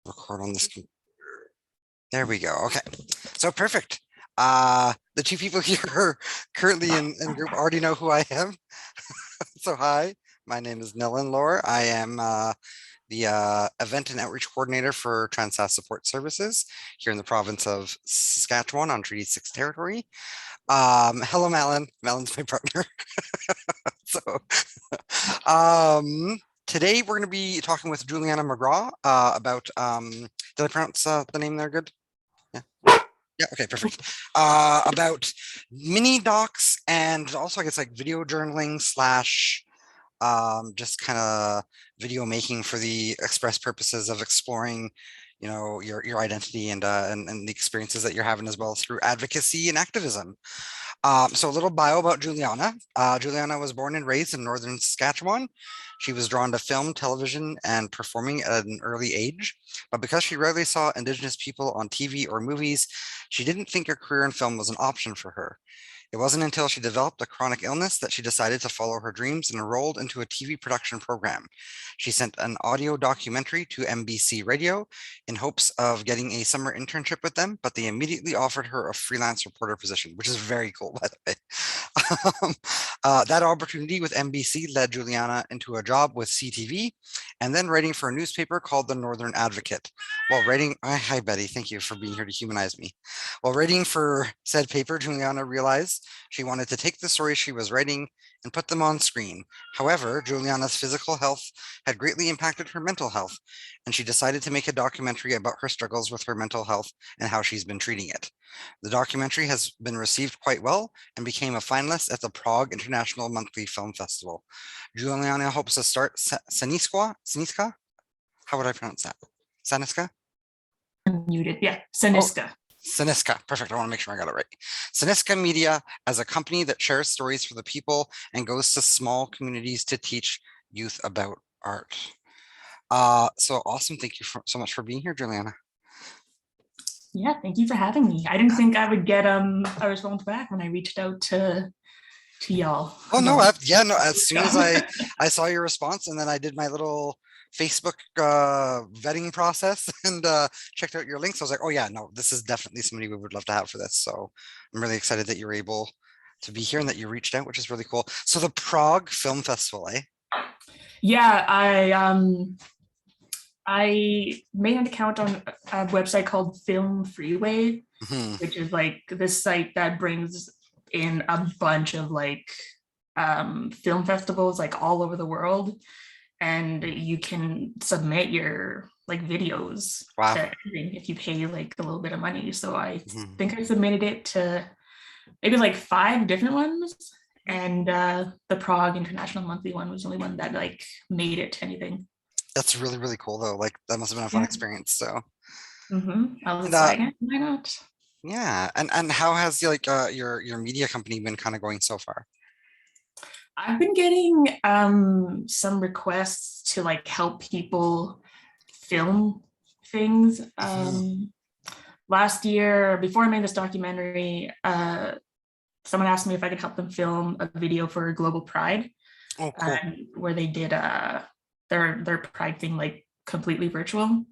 record on this. There we go. Okay, so perfect. The two people here currently in group already know who I am. So hi, my name is Nellen Lore. I am the event and outreach coordinator for TransCreate Support Services here in the province of Saskatchewan on Treaty 6 territory. Hello, Malin. Malin's my partner. So today we're going to be talking with Julianna Maggrah about, did I pronounce the name there good? Yeah. Yeah, okay, perfect. About mini docs and also I guess like video journaling slash just kind of video making for the express purposes of exploring, you know, your identity and the experiences that you're having as well through advocacy and activism. So a little bio about Julianna. Julianna was born and raised in northern Saskatchewan. She was drawn to film, television, and performing at an early age. But because she rarely saw Indigenous people on TV or movies, she didn't think a career in film was an option for her. It wasn't until she developed a chronic illness that she decided to follow her dreams and enrolled into a TV production program. She sent an audio documentary to MBC Radio in hopes of getting a summer internship with them, but they immediately offered her a freelance reporter position, which is very cool, by the way. That opportunity with MBC led Julianna into a job with CTV and then writing for a newspaper called the Northern Advocate. While writing, hi Betty, thank you for being here to humanize me. While writing for said paper, Julianna realized she wanted to take the stories she was writing and put them on screen. However, Julianna's physical health had greatly impacted her mental health, and she decided to make a documentary about her struggles with her mental health and how she's been treating it. The documentary has been received quite well and became a finalist at the Prague International Monthly Film Festival. Julianna hopes to start Saniska? How would I pronounce that? Saniska? Muted, yeah, Saniska. Saniska, perfect. I want to make sure I got it right. Saniska Media as a company that shares stories for the people and goes to small communities to teach youth about art. So awesome. Thank you so much for being here, Julianna. Yeah, thank you for having me. I didn't think I would get a response back when I reached out to y'all. Oh no, yeah, no, as soon as I saw your response and then I did my little Facebook vetting process and checked out your links, I was like, oh yeah, no, this is definitely somebody we would love to have for this. So I'm really excited that you're able to be here and that you reached out, which is really cool. So the Prague Film Festival, eh? Yeah, I made an account on a website called Film Freeway, which is like this site that brings in a bunch of like film festivals like all over the world, and you can submit your like videos to everything if you pay like a little bit of money. So I think I submitted it to maybe like 5 different ones, and the Prague International Monthly one was the only one that like made it to anything. That's really, really cool though. Like that must have been a fun experience. So I was like, why not? Yeah, and how has like your media company been kind of going so far? I've been getting some requests to like help people film things. Last year, before I made this documentary, someone asked me if I could help them film a video for Global Pride. Oh, cool. Where they did their Pride thing like completely virtual.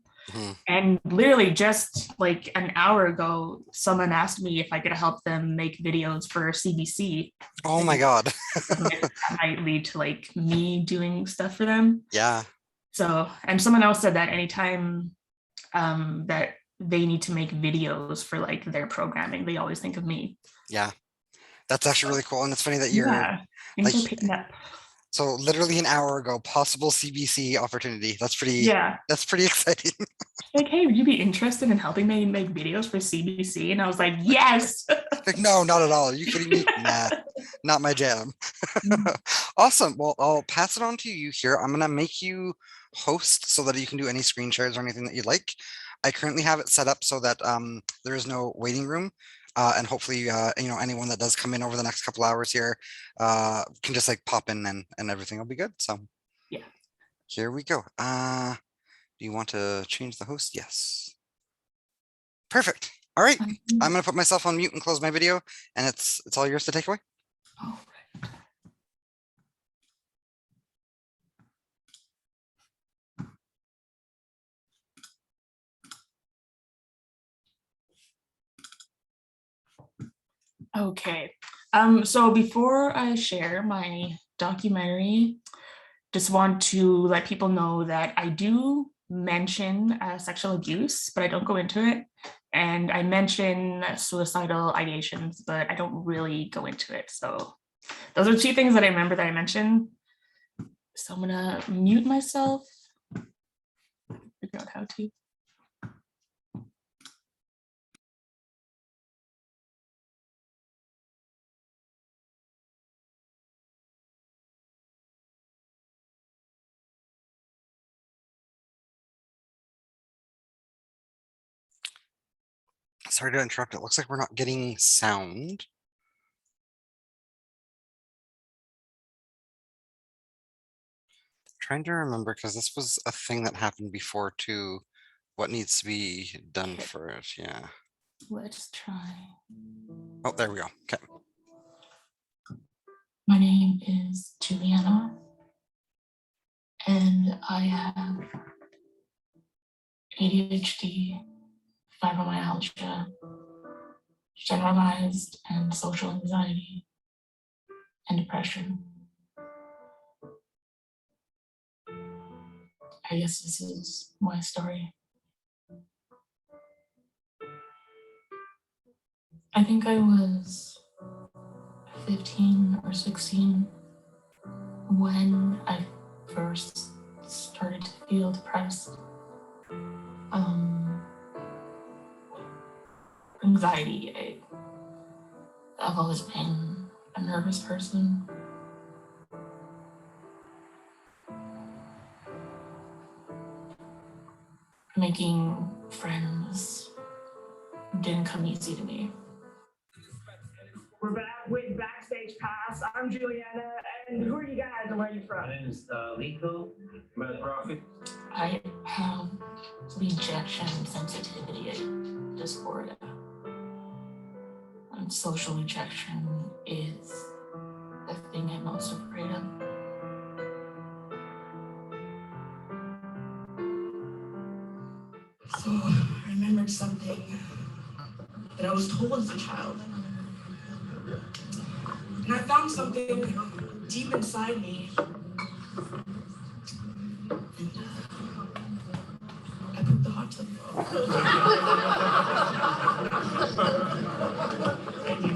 And literally just like an hour ago, someone asked me if I could help them make videos for CBC. Oh my God. That might lead to like me doing stuff for them. Yeah. So, and someone else said that anytime that they need to make videos for like their programming, they always think of me. Yeah. That's actually really cool. And it's funny that you're like picking up. So literally an hour ago, possible CBC opportunity. That's pretty exciting. Like, hey, would you be interested in helping me make videos for CBC? And I was like, yes. Like, no, not at all. Are you kidding me? Nah, not my jam. Awesome. Well, I'll pass it on to you here. I'm gonna make you host so that you can do any screen shares or anything that you'd like. I currently have it set up so that there is no waiting room. And hopefully, you know, anyone that does come in over the next couple hours here can just like pop in and everything will be good. So yeah, here we go. Do you want to change the host? Yes. Perfect. All right. I'm going to put myself on mute and close my video, and it's all yours to take away. Oh. Okay. So before I share my documentary, just want to let people know that I do mention sexual abuse, but I don't go into it. And I mention suicidal ideations, but I don't really go into it. So those are two things that I remember that I mentioned. So I'm gonna mute myself, figure out how to. Sorry to interrupt. It looks like we're not getting sound. Trying to remember, because this was a thing that happened before too. What needs to be done for it? Yeah. Let's try. Oh, there we go. Okay. My name is Julianna, and I have ADHD, fibromyalgia, generalized and social anxiety, and depression. I guess this is my story. I think I was 15 or 16 when I first started to feel depressed. Anxiety. I've always been a nervous person. Making friends didn't come easy to me. We're back with Backstage Pass. I'm Julianna, and who are you guys and where are you from? My name is Liko, I'm a prophet. I have rejection sensitivity dysphoria. And social rejection is the thing I'm most afraid of. So I remembered something that I was told as a child. And I found something deep inside me. And I put the hot tub. Thank you.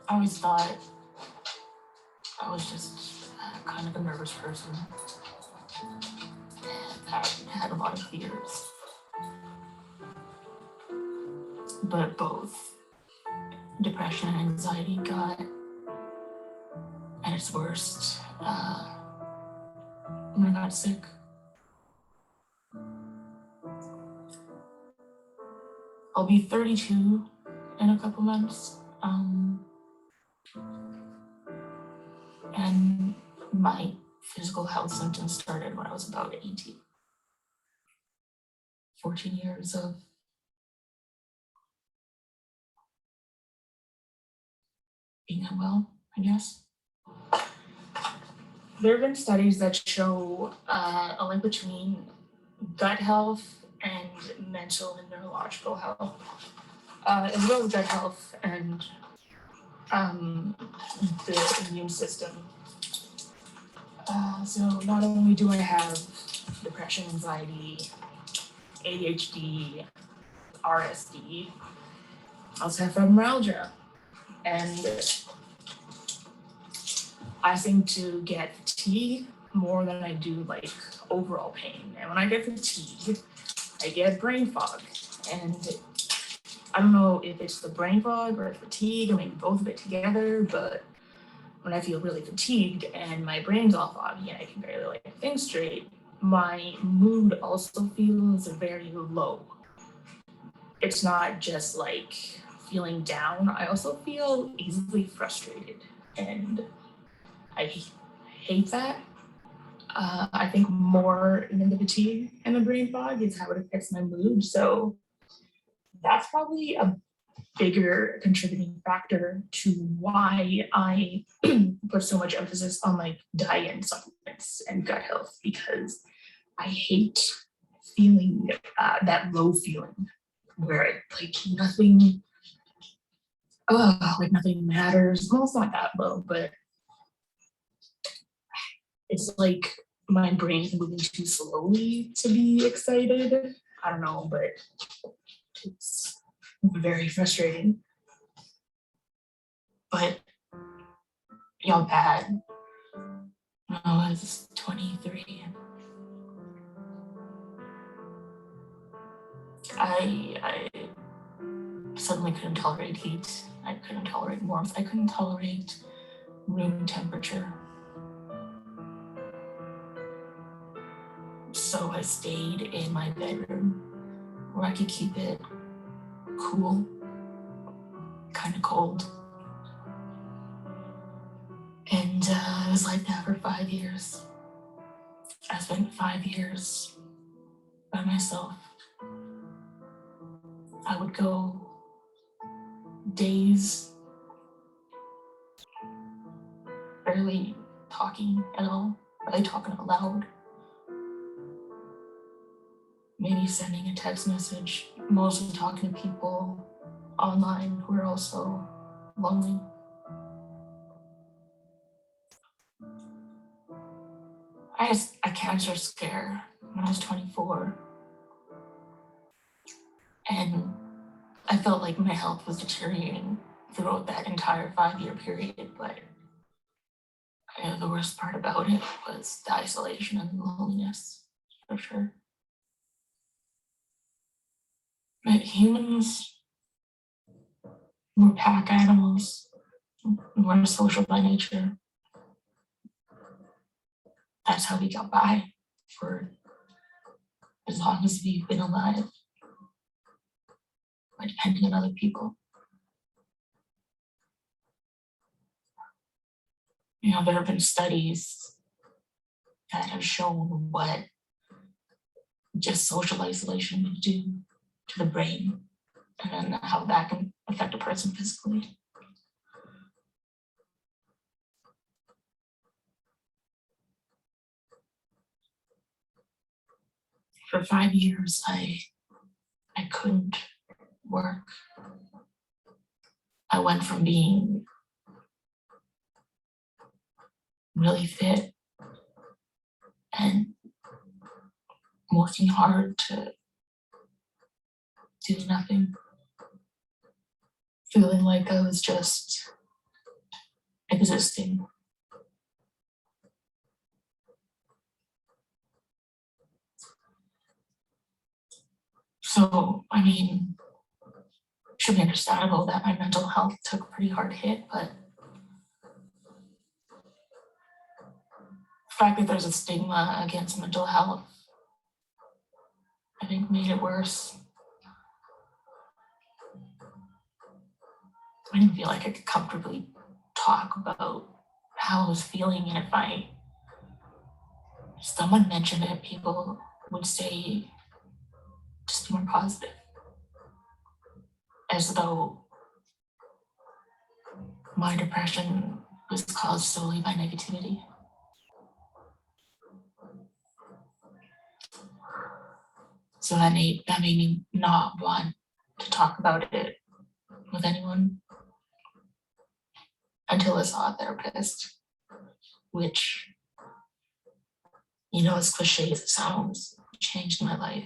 I always thought I was just kind of a nervous person that had a lot of fears. But both depression and anxiety got at its worst when I got sick. I'll be 32 in a couple months. And my physical health symptoms started when I was about 18. 14 years of being unwell, I guess. There have been studies that show a link between gut health and mental and neurological health, as well as gut health and the immune system. So not only do I have depression, anxiety, ADHD, RSD, I also have fibromyalgia. And I seem to get fatigue more than I do like overall pain. And when I get fatigue, I get brain fog. And I don't know if it's the brain fog or fatigue, or maybe both of it together, but when I feel really fatigued and my brain's all foggy and I can barely like think straight, my mood also feels very low. It's not just like feeling down. I also feel easily frustrated, and I hate that. I think more than the fatigue and the brain fog is how it affects my mood. So that's probably a bigger contributing factor to why I put so much emphasis on like diet and supplements and gut health, because I hate feeling that low feeling where like nothing, like nothing matters. Well, it's not that low, but it's like my brain is moving too slowly to be excited. I don't know, but it's very frustrating. But y'all bad. When I was 23, I suddenly couldn't tolerate heat. I couldn't tolerate warmth. I couldn't tolerate room temperature. So I stayed in my bedroom where I could keep it cool, kind of cold. And it was like that for 5 years. I spent 5 years by myself. I would go days barely talking at all, barely talking out loud. Maybe sending a text message, mostly talking to people online who are also lonely. I had a cancer scare when I was 24, and I felt like my health was deteriorating throughout that entire 5-year period, but the worst part about it was the isolation and the loneliness, for sure. But humans, we're pack animals. We're social by nature. That's how we got by for as long as we've been alive, by depending on other people. You know, there have been studies that have shown what just social isolation would do to the brain, and then how that can affect a person physically. For 5 years, I couldn't work. I went from being really fit and working hard to do nothing, feeling like I was just existing. So, I mean, it should be understandable that my mental health took a pretty hard hit, but the fact that there's a stigma against mental health, I think, made it worse. I didn't feel like I could comfortably talk about how I was feeling, and if someone mentioned it, people would say, just be more positive, as though my depression was caused solely by negativity. So that made me not want to talk about it with anyone until I saw a therapist, which, you know, as cliche as it sounds, changed my life.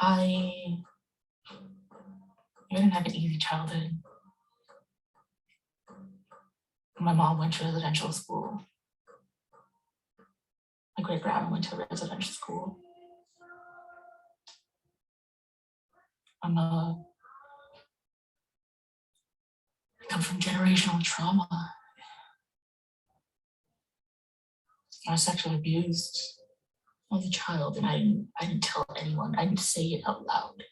I didn't have an easy childhood. My mom went to residential school. great grandma went to a residential school. I come from generational trauma. I was sexually abused as a child, and I didn't tell anyone. I didn't say it out loud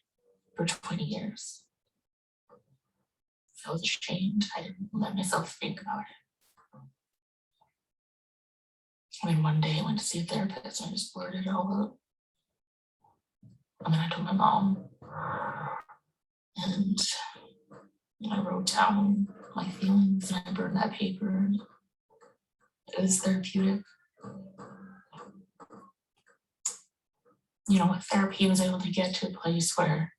for 20 years. I was ashamed. I didn't let myself think about it. And then one day I went to see a therapist and I just blurted it all out. And then I told my mom, and I wrote down my feelings and I burned that paper. It was therapeutic. You know, with therapy, I was able to get to a place where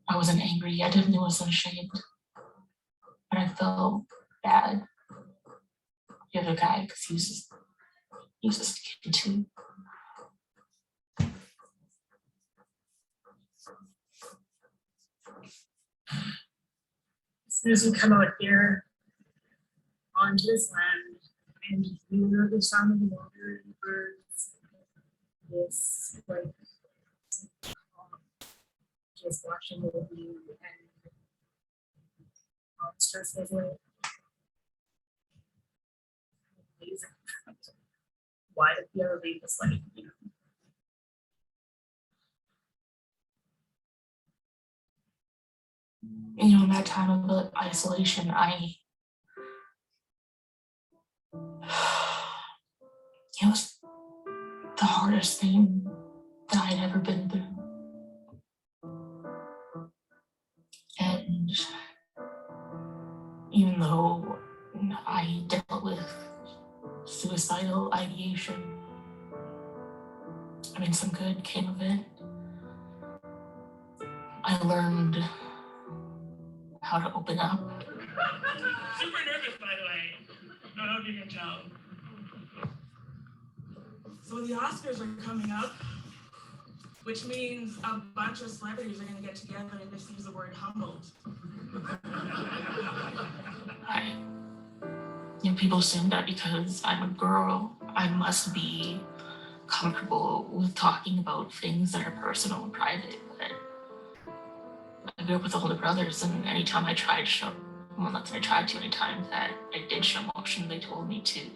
I wasn't angry. I definitely wasn't ashamed. But I felt bad. The other guy, because he was just a kid too. As soon as you come out here onto this land and you hear the sound of the water and the birds, this like just watching over you and all the stress goes away. Amazing. Why did you ever leave this life? You know? You know, in that time of isolation, it was the hardest thing that I'd ever been through. And even though I dealt with suicidal ideation, I mean, some good came of it. I learned how to open up. Super nervous, by the way. I don't know if you can tell. So the Oscars are coming up, which means a bunch of celebrities are going to get together and just use the word humbled. People assume that because I'm a girl, I must be comfortable with talking about things that are personal and private. But I grew up with older brothers, and anytime I tried to show, well, not that I tried to, anytime that I did show emotion, they told me to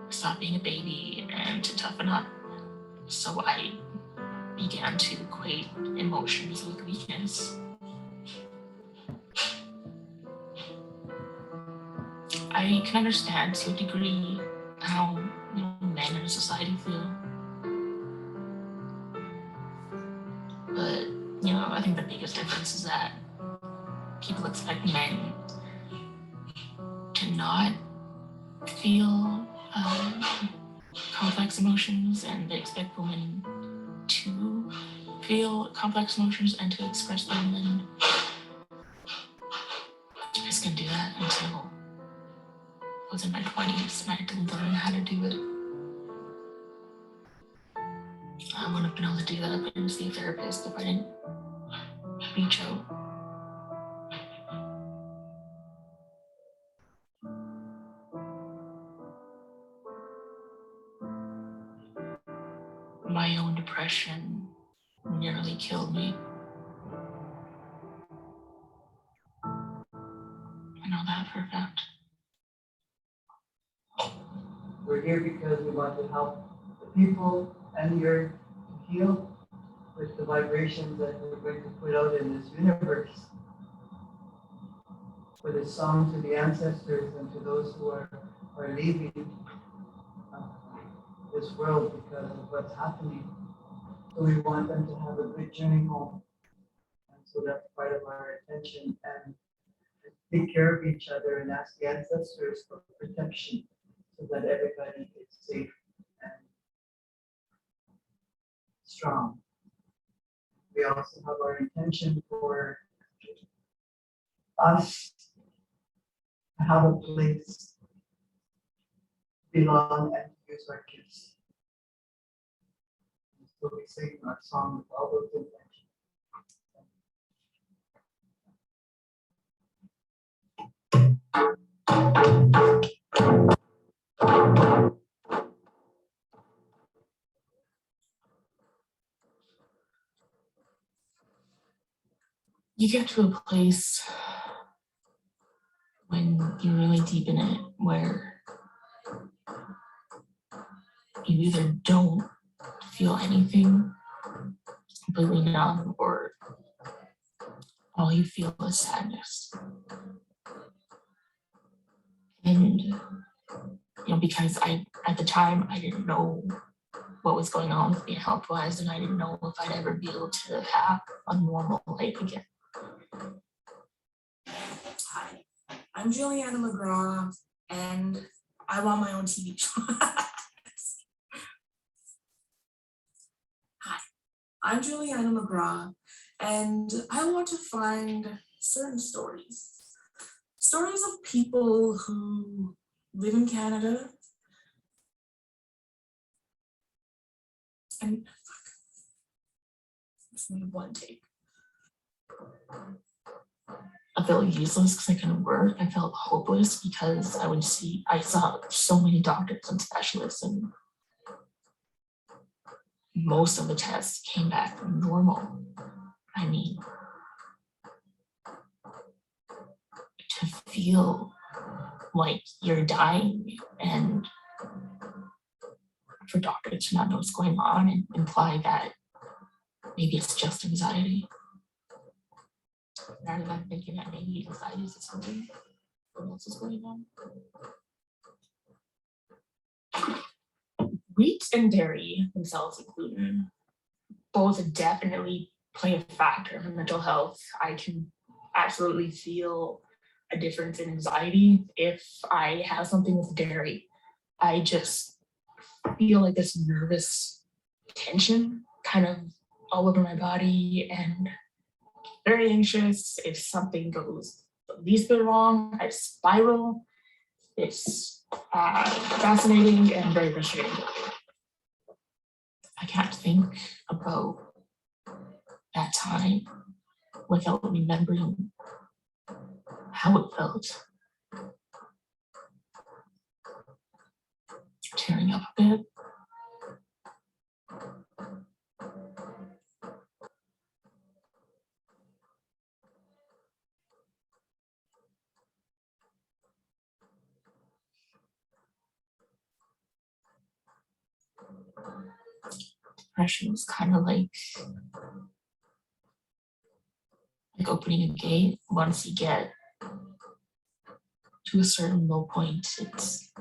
stop being a baby and to toughen up. So I began to equate emotions with weakness. I can understand to a degree how men in society feel. But, I think the biggest difference is that people expect men to not feel complex emotions, and they expect women to feel complex emotions and to express them, and I just couldn't do that until I was in my 20s and I didn't learn how to do it. I wouldn't have been able to do that if I didn't see a therapist, if I didn't reach out. My own depression nearly killed me. I know that for a fact. We're here because we want to help the people and the earth to heal with the vibrations that we're going to put out in this universe. For this song to the ancestors and to those who are leaving this world because of what's happening. So we want them to have a good journey home. And so that's part of our attention, and take care of each other and ask the ancestors for protection so that everybody is safe and strong. We also have our intention for us to have a place to belong and to use our gifts. And so we sing our song with all those intentions. you get to a place when you're really deep in it where you either don't feel anything, completely numb, or all you feel is sadness. And, you know, because at the time, I didn't know what was going on with me health-wise, and I didn't know if I'd ever be able to have a normal life again. Hi, I'm Julianna Maggrah, and I want my own TV show. Hi, I'm Julianna Maggrah, and I want to find certain stories. Stories of people who live in Canada and it's only one take. I felt useless because I couldn't work. I felt hopeless because I saw so many doctors and specialists, and most of the tests came back normal. I mean, to feel like you're dying and for doctors to not know what's going on and imply that maybe it's just anxiety, rather than thinking that maybe anxiety is something else is going on. Wheat and dairy themselves included both definitely play a factor in mental health. I can absolutely feel a difference in anxiety if I have something with dairy. I just feel like this nervous tension kind of all over my body and very anxious. If something goes the least bit wrong, I spiral. It's fascinating and very frustrating. I can't think about that time without remembering how it felt. Tearing up a bit. Depression was kind of like opening a gate. Once you get to a certain low point, it's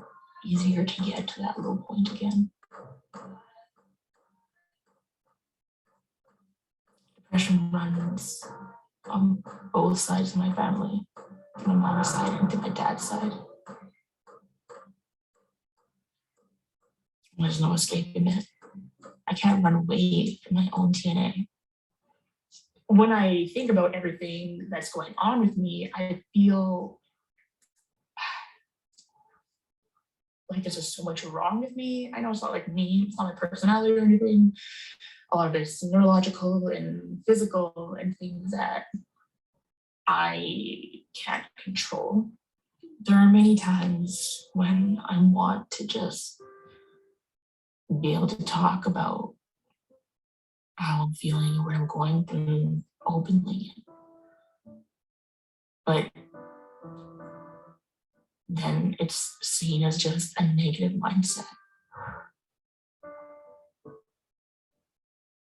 easier to get to that low point again. Depression runs on both sides of my family, my mom's side and to my dad's side. There's no escaping it. I can't run away from my own DNA. When I think about everything that's going on with me, I feel like there's just so much wrong with me. I know it's not like me, it's not my personality or anything. A lot of it's neurological and physical and things that I can't control. There are many times when I want to just be able to talk about how I'm feeling or what I'm going through openly. But then it's seen as just a negative mindset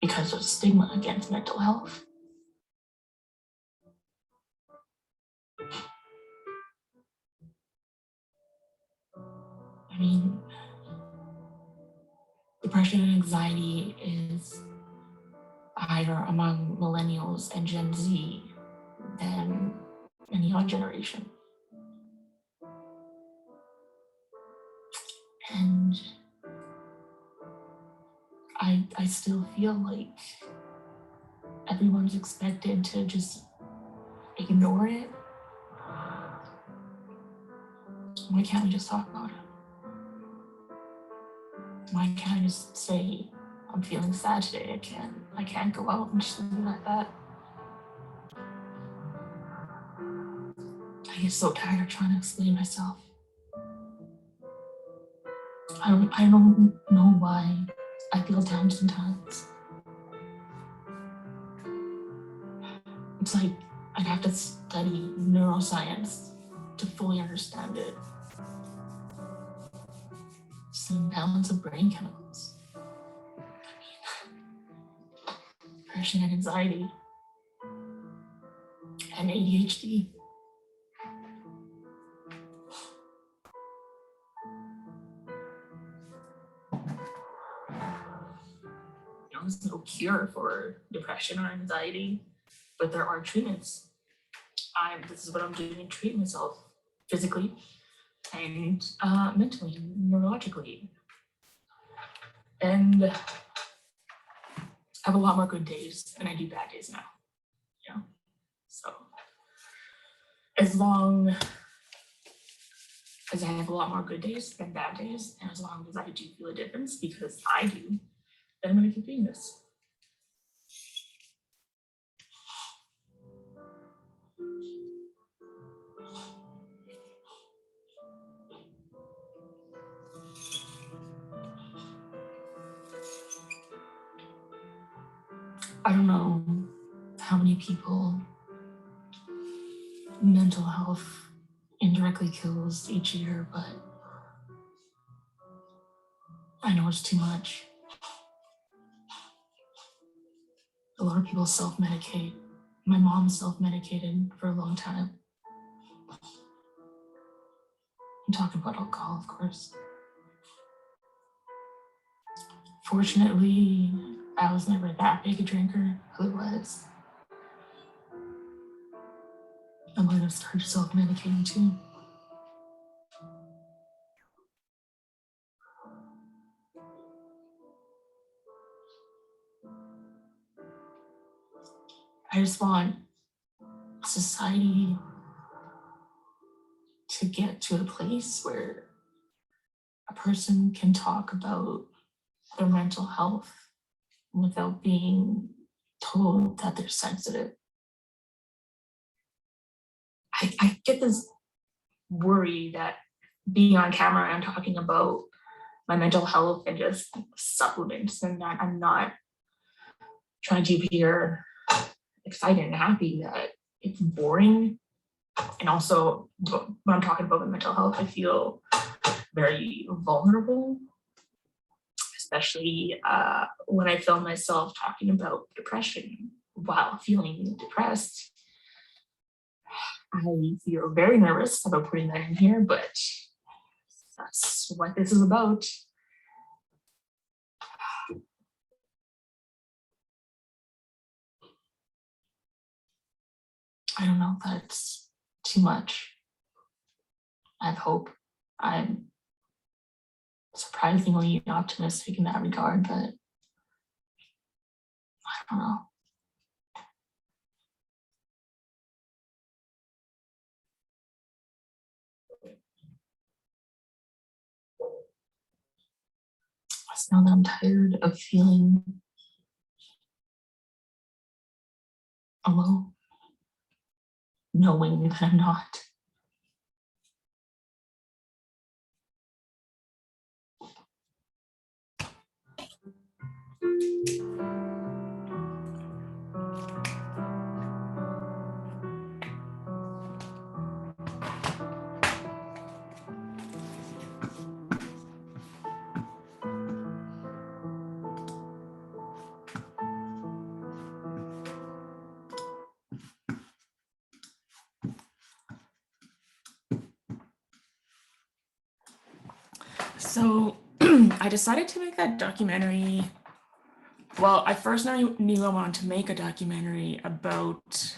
because of stigma against mental health. I mean, depression and anxiety is higher among millennials and Gen Z than any other generation. And I still feel like everyone's expected to just ignore it. Why can't we just talk about it? Why can't I just say, I'm feeling sad today, I can't go out and just leave it like that? I get so tired of trying to explain myself. I don't know why I feel down sometimes. It's like I'd have to study neuroscience to fully understand it. It's an imbalance of brain chemicals. Depression and anxiety and ADHD. There's no cure for depression or anxiety, but there are treatments. This is what I'm doing to treat myself physically and mentally, neurologically. And I have a lot more good days than I do bad days now. Yeah. So as long as I have a lot more good days than bad days, and as long as I do feel a difference, because I do, then I'm going to keep doing this. I don't know how many people mental health indirectly kills each year, but I know it's too much. A lot of people self-medicate. My mom self-medicated for a long time. I'm talking about alcohol, of course. Fortunately, I was never that big a drinker. Otherwise, I might have started self-medicating too. I just want society to get to a place where a person can talk about their mental health without being told that they're sensitive. I get this worry that being on camera and talking about my mental health and just supplements, and that I'm not trying to appear excited and happy, that it's boring. And also when I'm talking about my mental health, I feel very vulnerable, especially when I film myself talking about depression while feeling depressed. I feel very nervous about putting that in here, but that's what this is about. I don't know if that's too much. I have hope. I'm surprisingly optimistic in that regard, but I don't know. Just know that I'm tired of feeling alone, knowing that I'm not. So I decided to make that documentary. Well, I first knew I wanted to make a documentary about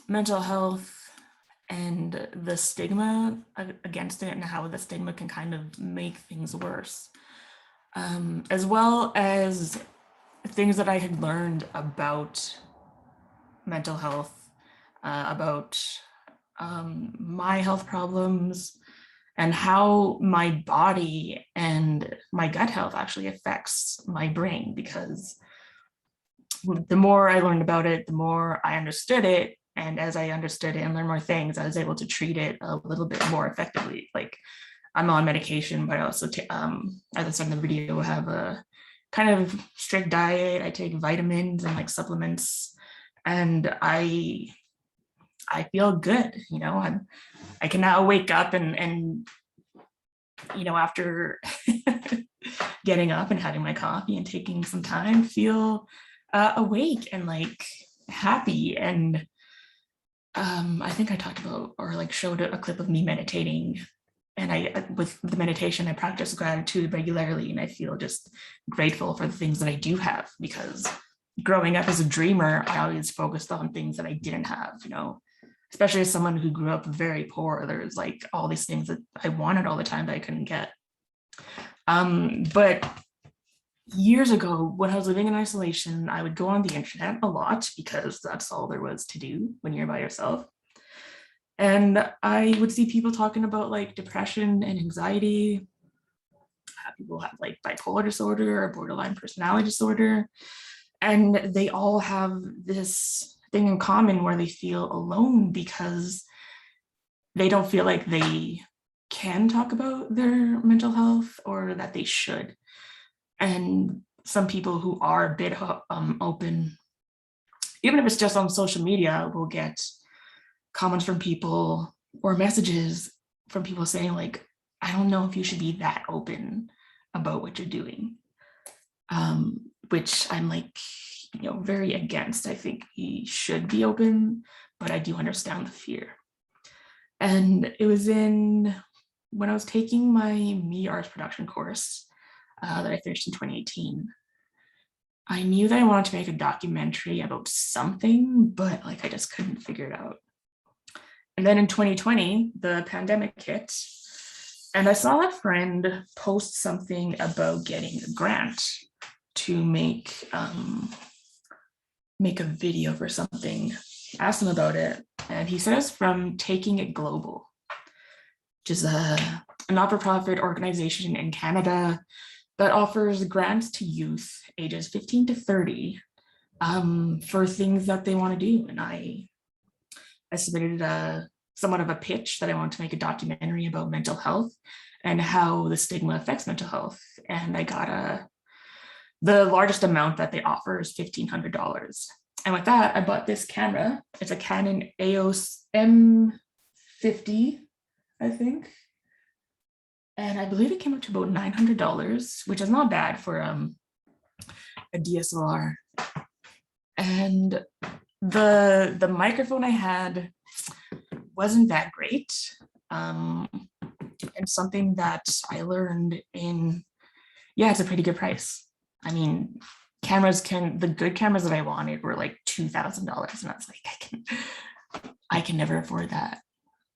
mental health and the stigma against it, and how the stigma can kind of make things worse, as well as things that I had learned about mental health, about my health problems, and how my body and my gut health actually affects my brain. Because the more I learned about it, the more I understood it. And as I understood it and learned more things, I was able to treat it a little bit more effectively. Like, I'm on medication, but I also, as I said in the video, have a kind of strict diet. I take vitamins and like supplements, And I feel good, you know. I can now wake up and you know, after getting up and having my coffee and taking some time, feel awake and like happy. And I think I talked about or like showed a clip of me meditating. And with the meditation, I practice gratitude regularly, and I feel just grateful for the things that I do have, because growing up as a dreamer, I always focused on things that I didn't have, you know, especially as someone who grew up very poor. There's like all these things that I wanted all the time that I couldn't get. But years ago, when I was living in isolation, I would go on the internet a lot because that's all there was to do when you're by yourself. And I would see people talking about like depression and anxiety. People have like bipolar disorder or borderline personality disorder. And they all have this thing in common where they feel alone because they don't feel like they can talk about their mental health, or that they should. And some people who are a bit open, even if it's just on social media, will get comments from people or messages from people saying like, I don't know if you should be that open about what you're doing, which I'm like, you know, very against. I think you should be open, but I do understand the fear. And it was when I was taking my Me Arts production course that I finished in 2018. I knew that I wanted to make a documentary about something, but like I just couldn't figure it out. And then in 2020, the pandemic hit, and I saw a friend post something about getting a grant to make a video for something. I asked him about it, and he says from Taking It Global, which is a not-for-profit organization in Canada that offers grants to youth ages 15 to 30 for things that they want to do. And I submitted somewhat of a pitch that I want to make a documentary about mental health and how the stigma affects mental health. And I got the largest amount that they offer is $1,500. And with that, I bought this camera. It's a Canon EOS M50, I think. And I believe it came up to about $900, which is not bad for a DSLR. And the microphone I had wasn't that great. And something that I learned it's a pretty good price. I mean, the good cameras that I wanted were like $2,000, and I was like, I can never afford that.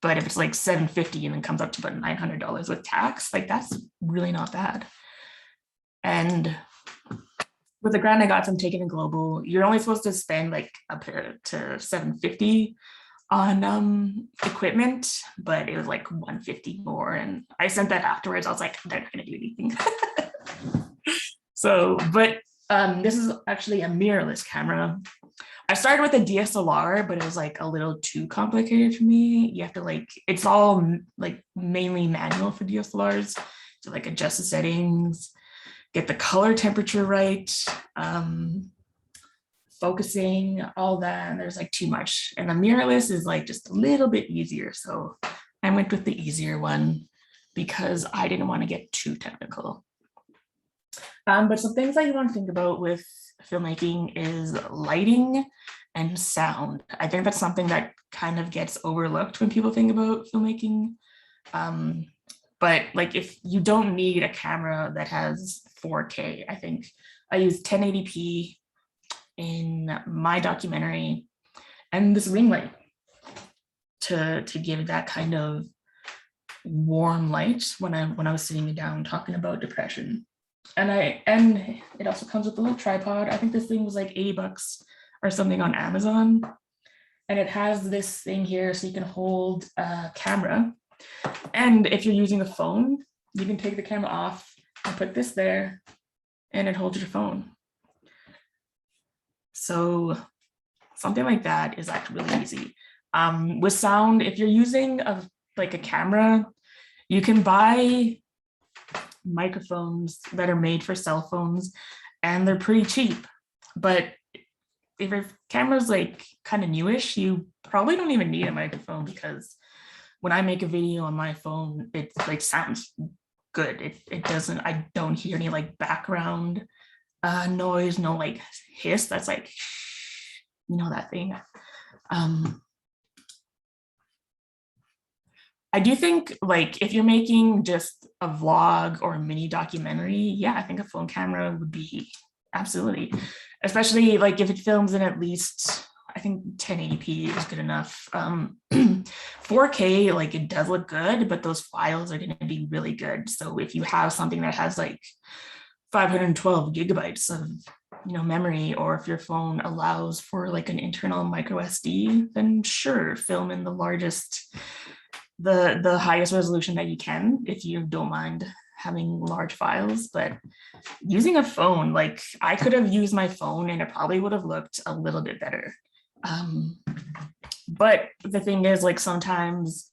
But if it's like $750 and then comes up to about $900 with tax, like that's really not bad. And with the grant I got from Taking It Global, you're only supposed to spend like up to $750 on equipment, but it was like $150 more. And I sent that afterwards. I was like, they're not gonna do anything. So, but this is actually a mirrorless camera. I started with a DSLR, but it was like a little too complicated for me. You have to like, it's all like mainly manual for DSLRs. So like adjust the settings, get the color temperature right, focusing, all that. And there's like too much. And the mirrorless is like just a little bit easier. So I went with the easier one because I didn't want to get too technical. But some things that you want to think about with filmmaking is lighting and sound. I think that's something that kind of gets overlooked when people think about filmmaking. But like if you don't need a camera that has 4K, I think I use 1080p in my documentary and this ring light to give that kind of warm light when I was sitting down talking about depression. And it also comes with a little tripod. I think this thing was like $80 or something on Amazon. And it has this thing here so you can hold a camera. And if you're using a phone, you can take the camera off and put this there and it holds your phone. So something like that is actually really easy. With sound, if you're using a camera, you can buy microphones that are made for cell phones and they're pretty cheap, but if your camera's like kind of newish, you probably don't even need a microphone, because when I make a video on my phone, it like sounds good. It doesn't, I don't hear any like background noise, no like hiss. That's like, you know, that thing. I do think like if you're making just a vlog or a mini documentary, yeah, I think a phone camera would be absolutely, especially like if it films in at least, I think 1080p is good enough. 4K, like it does look good, but those files are going to be really good. So if you have something that has like 512 gigabytes of, you know, memory, or if your phone allows for like an internal micro SD, then sure, film in the largest, the highest resolution that you can, if you don't mind having large files. But using a phone, like I could have used my phone and it probably would have looked a little bit better. But the thing is, like sometimes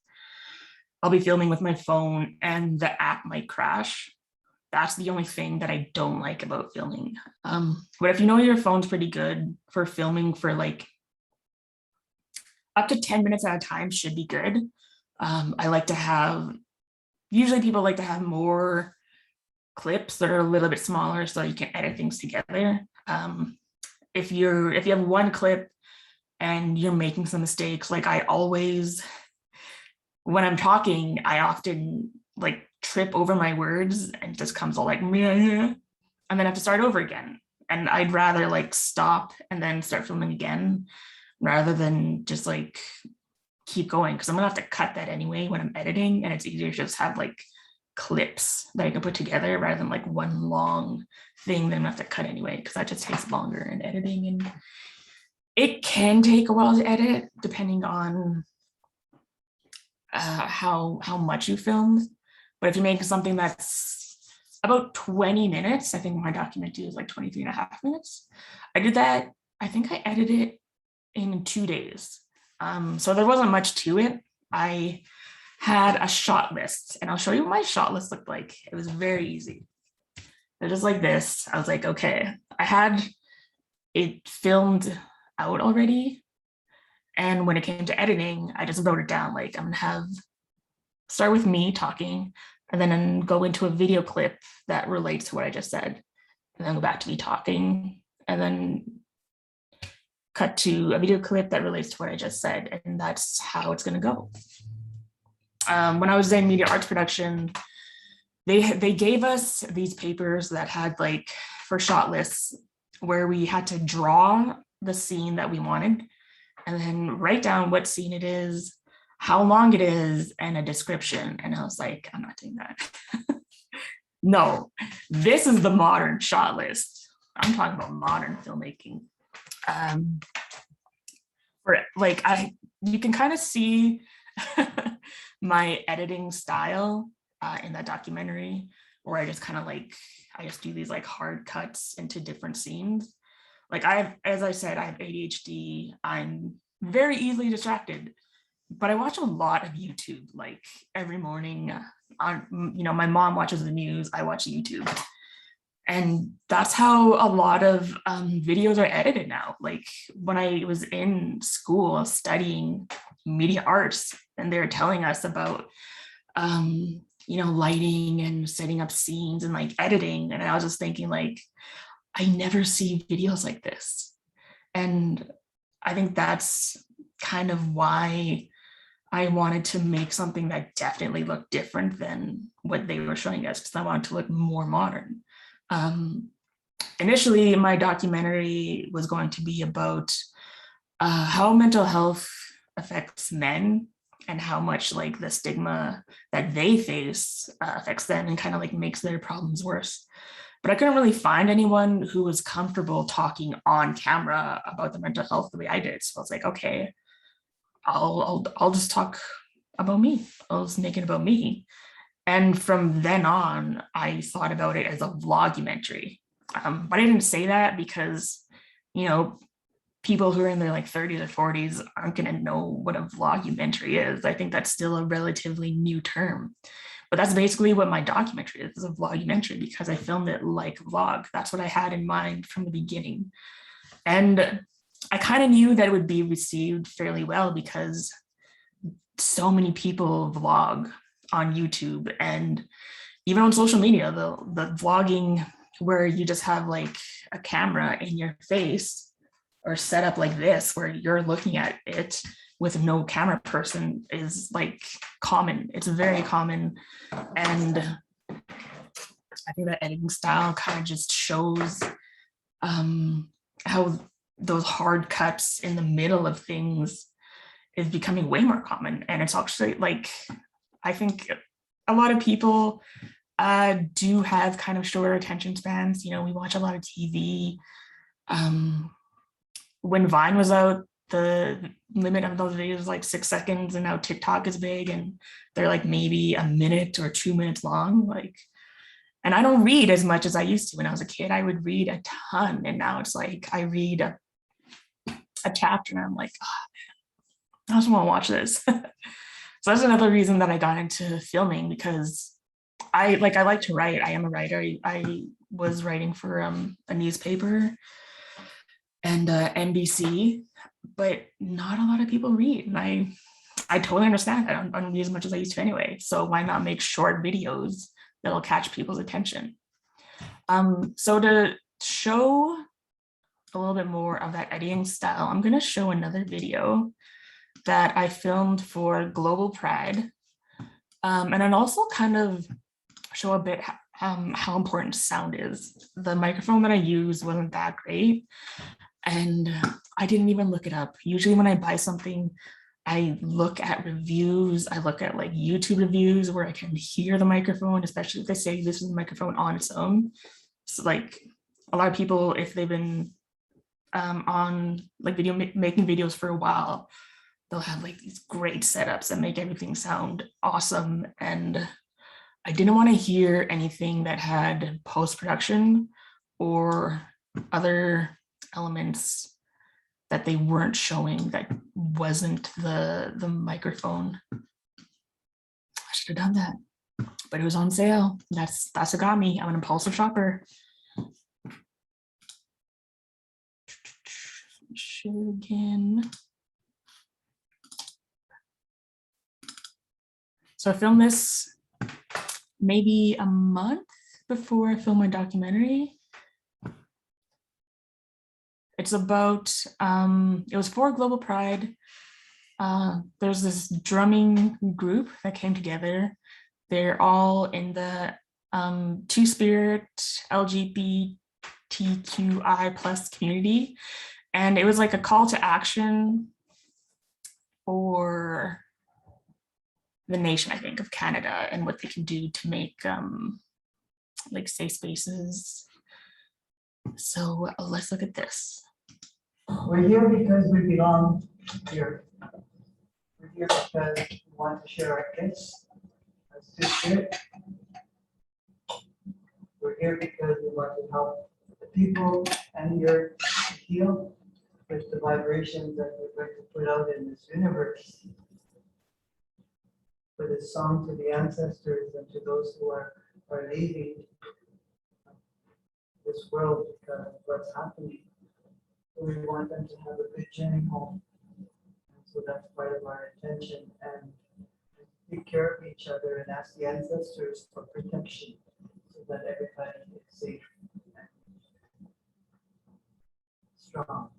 I'll be filming with my phone and the app might crash. That's the only thing that I don't like about filming. But if you know your phone's pretty good for filming for like up to 10 minutes at a time should be good. I like to have, usually people like to have more clips that are a little bit smaller so you can edit things together. If you have one clip and you're making some mistakes, like I always, when I'm talking, I often like trip over my words and it just comes all like, meh, and then I have to start over again. And I'd rather like stop and then start filming again rather than just like keep going, because I'm gonna have to cut that anyway when I'm editing, and it's easier to just have like clips that I can put together rather than like one long thing that I'm gonna have to cut anyway, because that just takes longer in editing, and it can take a while to edit depending on how much you filmed. But if you're making something that's about 20 minutes, I think my documentary is like 23 and a half minutes. I did that, I think I edited it in 2 days. So there wasn't much to it. I had a shot list, and I'll show you what my shot list looked like. It was very easy. They're just like this. I was like, okay, I had it filmed out already. And when it came to editing, I just wrote it down. Like I'm gonna start with me talking, and then go into a video clip that relates to what I just said, and then go back to me talking, and then cut to a video clip that relates to what I just said. And that's how it's gonna go. When I was in media arts production, they gave us these papers that had like for shot lists where we had to draw the scene that we wanted and then write down what scene it is, how long it is, and a description. And I was like, I'm not doing that. No, this is the modern shot list. I'm talking about modern filmmaking. You can kind of see my editing style in that documentary, where I just kind of like, I just do these like hard cuts into different scenes. Like as I said, I have ADHD. I'm very easily distracted, but I watch a lot of YouTube, like every morning. My mom watches the news, I watch YouTube. And that's how a lot of videos are edited now. Like when I was in school studying media arts, and they're telling us about, lighting and setting up scenes and like editing. And I was just thinking like, I never see videos like this. And I think that's kind of why I wanted to make something that definitely looked different than what they were showing us, because I wanted to look more modern. Initially, my documentary was going to be about how mental health affects men and how much like the stigma that they face affects them and kind of like makes their problems worse. But I couldn't really find anyone who was comfortable talking on camera about the mental health the way I did. So I was like, okay, I'll just talk about me. I'll just make it about me. And from then on, I thought about it as a vlogumentary. But I didn't say that because, people who are in their like 30s or 40s aren't going to know what a vlogumentary is. I think that's still a relatively new term. But that's basically what my documentary is a vlogumentary, because I filmed it like a vlog. That's what I had in mind from the beginning. And I kind of knew that it would be received fairly well because so many people vlog on YouTube and even on social media. The vlogging where you just have like a camera in your face or set up like this where you're looking at it with no camera person is like common. It's very common. And I think that editing style kind of just shows how those hard cuts in the middle of things is becoming way more common. And it's actually like, I think a lot of people do have kind of shorter attention spans. You know, we watch a lot of TV. When Vine was out, the limit of those videos was like 6 seconds, and now TikTok is big and they're like maybe a minute or 2 minutes long. Like, and I don't read as much as I used to. When I was a kid, I would read a ton, and now it's like I read a chapter and I'm like, oh, I just want to watch this. So that's another reason that I got into filming, because I like to write. I am a writer. I was writing for a newspaper and NBC, but not a lot of people read. And I totally understand that. I don't read as much as I used to anyway. So why not make short videos that'll catch people's attention? So to show a little bit more of that editing style, I'm going to show another video that I filmed for Global Pride. And then also kind of show a bit how important sound is. The microphone that I used wasn't that great, and I didn't even look it up. Usually when I buy something, I look at reviews. I look at like YouTube reviews where I can hear the microphone, especially if they say this is a microphone on its own. So like a lot of people, if they've been on like making videos for a while, they'll have like these great setups that make everything sound awesome. And I didn't want to hear anything that had post-production or other elements that they weren't showing that wasn't the microphone. I should have done that, but it was on sale. That's what got me. I'm an impulsive shopper. Share again. So I filmed this maybe a month before I filmed my documentary. It's about, it was for Global Pride. There's this drumming group that came together. They're all in the Two-Spirit LGBTQI plus community. And it was like a call to action for the nation, I think, of Canada, and what they can do to make like safe spaces. So let's look at this. We're here because we belong here. We're here because we want to share our gifts as Two-Spirit. We're here because we want to help the people and the earth heal with the vibrations that we're going to put out in this universe. For this song to the ancestors and to those who are leaving this world because of what's happening. So we want them to have a good journey home. And so that's part of our intention, and take care of each other and ask the ancestors for protection so that everybody is safe and strong.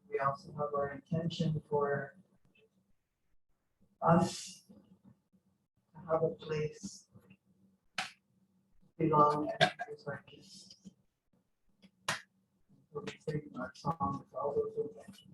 We also have our intention for us to have a place to belong and use our gifts. We'll be singing our song with all those intentions.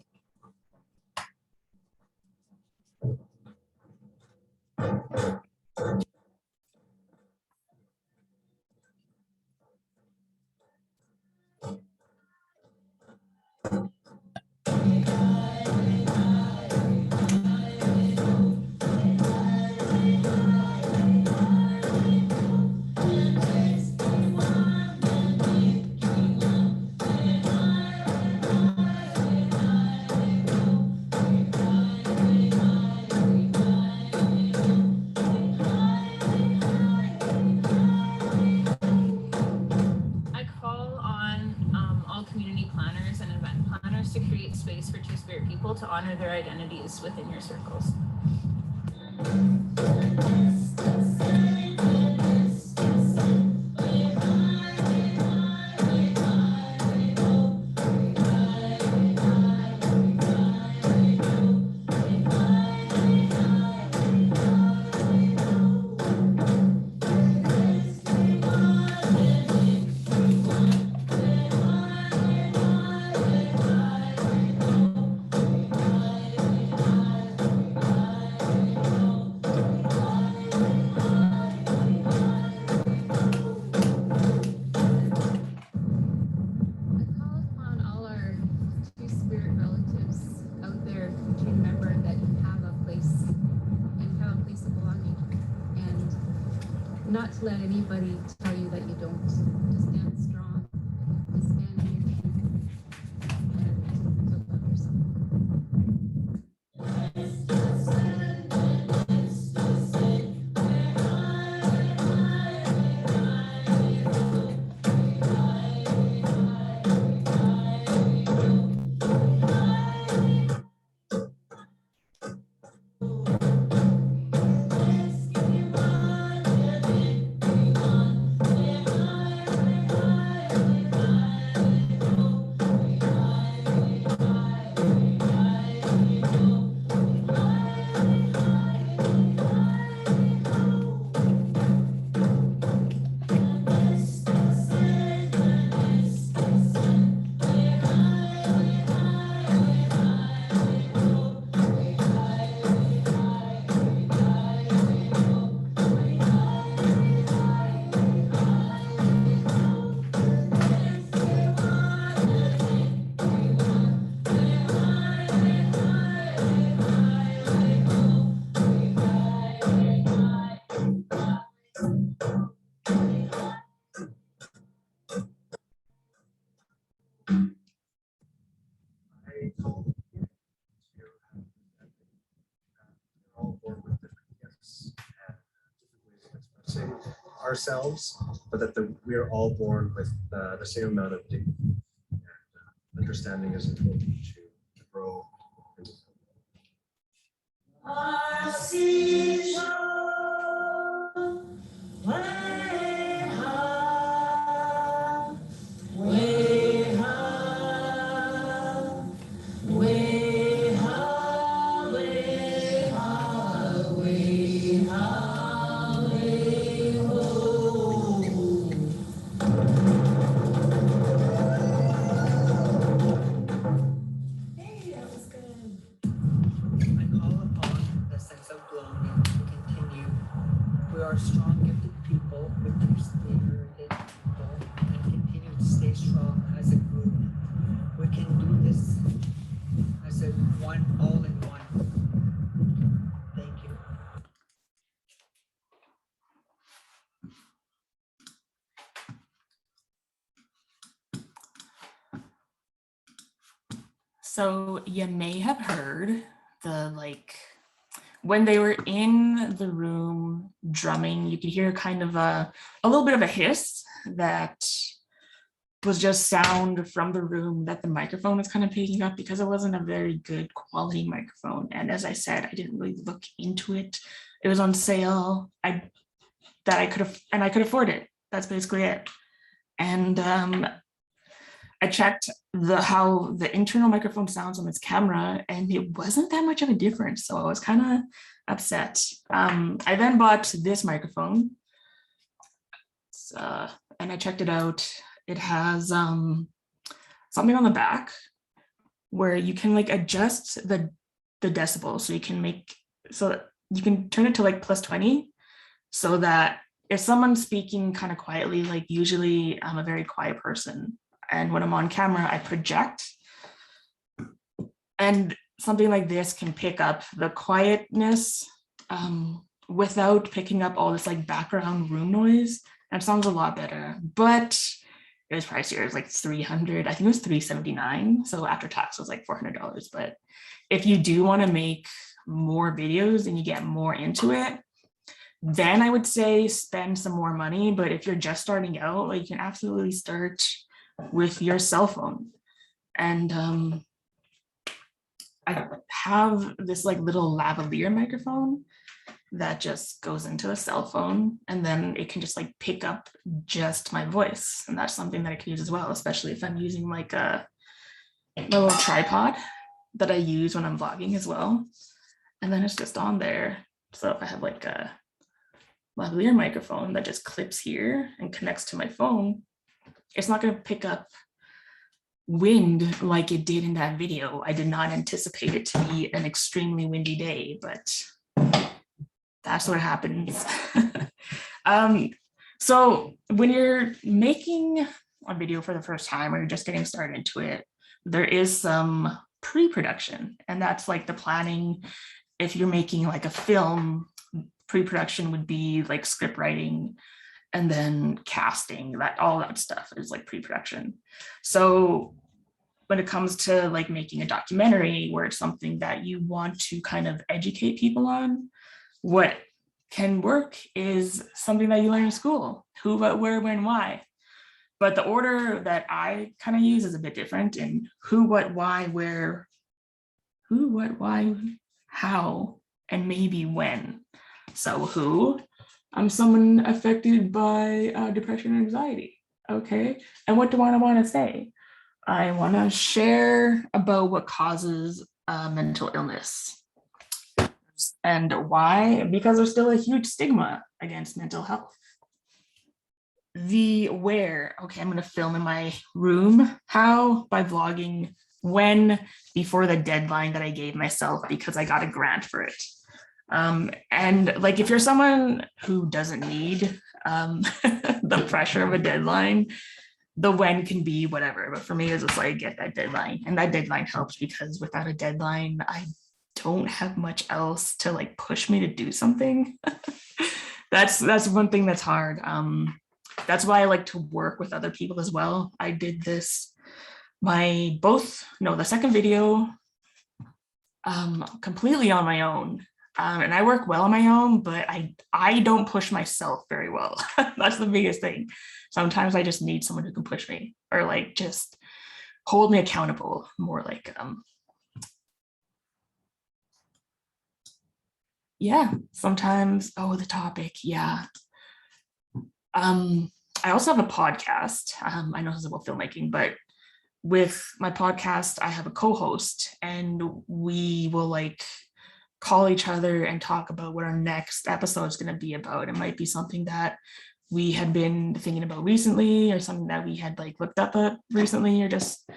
honor their identities within your circles. Not to let anybody tell you that you don't, to stand strong, to stand in your truth, and to love yourself. Ourselves, but that we are all born with the same amount of dignity, and understanding is important to grow. We are strong, gifted people with deep spirited people and continue to stay strong as a group. We can do this as a one, all in one. Thank you. So you may have heard when they were in the room drumming, you could hear kind of a little bit of a hiss that was just sound from the room that the microphone was kind of picking up, because it wasn't a very good quality microphone. And as I said, I didn't really look into it. It was on sale. I could afford it. That's basically it. And I checked how the internal microphone sounds on its camera, and it wasn't that much of a difference. So I was kind of upset. I then bought this microphone, and I checked it out. It has something on the back where you can adjust the decibel, so you can turn it to plus 20, so that if someone's speaking kind of quietly, usually I'm a very quiet person, and when I'm on camera, I project, and something like this can pick up the quietness without picking up all this background room noise. And it sounds a lot better, but it was pricier. It was $300. I think it was $379. So after tax, it was $400. But if you do want to make more videos and you get more into it, then I would say spend some more money. But if you're just starting out, you can absolutely start with your cell phone. And I have this like little lavalier microphone that just goes into a cell phone, and then it can just like pick up just my voice. And that's something that I can use as well, especially if I'm using like a little tripod that I use when I'm vlogging as well. And then it's just on there. So if I have like a lavalier microphone that just clips here and connects to my phone, it's not going to pick up wind like it did in that video. I did not anticipate it to be an extremely windy day, but that's what happens. So when you're making a video for the first time or you're just getting started into it, there is some pre-production, and that's like the planning. If you're making like a film, pre-production would be like script writing and then casting, that all that stuff is like pre-production. So when it comes to like making a documentary where it's something that you want to kind of educate people on, what can work is something that you learn in school: who, what, where, when, why. But the order that I kind of use is a bit different in who, what, why, where, who, what, why, how, and maybe when. So who? I'm someone affected by depression and anxiety. Okay. And what do I want to say? I want to share about what causes mental illness. And why? Because there's still a huge stigma against mental health. The where, okay, I'm going to film in my room. How? By vlogging. When? Before the deadline that I gave myself because I got a grant for it. And like, if you're someone who doesn't need the pressure of a deadline, the when can be whatever. But for me, it's just like, get that deadline. And that deadline helps because without a deadline, I don't have much else to like push me to do something. That's one thing that's hard. That's why I like to work with other people as well. I did this, the second video completely on my own. And I work well on my own, but I don't push myself very well. That's the biggest thing. Sometimes I just need someone who can push me or like just hold me accountable, more like, yeah, sometimes, the topic, yeah. I also have a podcast. I know this is about filmmaking, but with my podcast, I have a co-host, and we will like call each other and talk about what our next episode is going to be about. It might be something that we had been thinking about recently, or something that we had like looked up recently, or just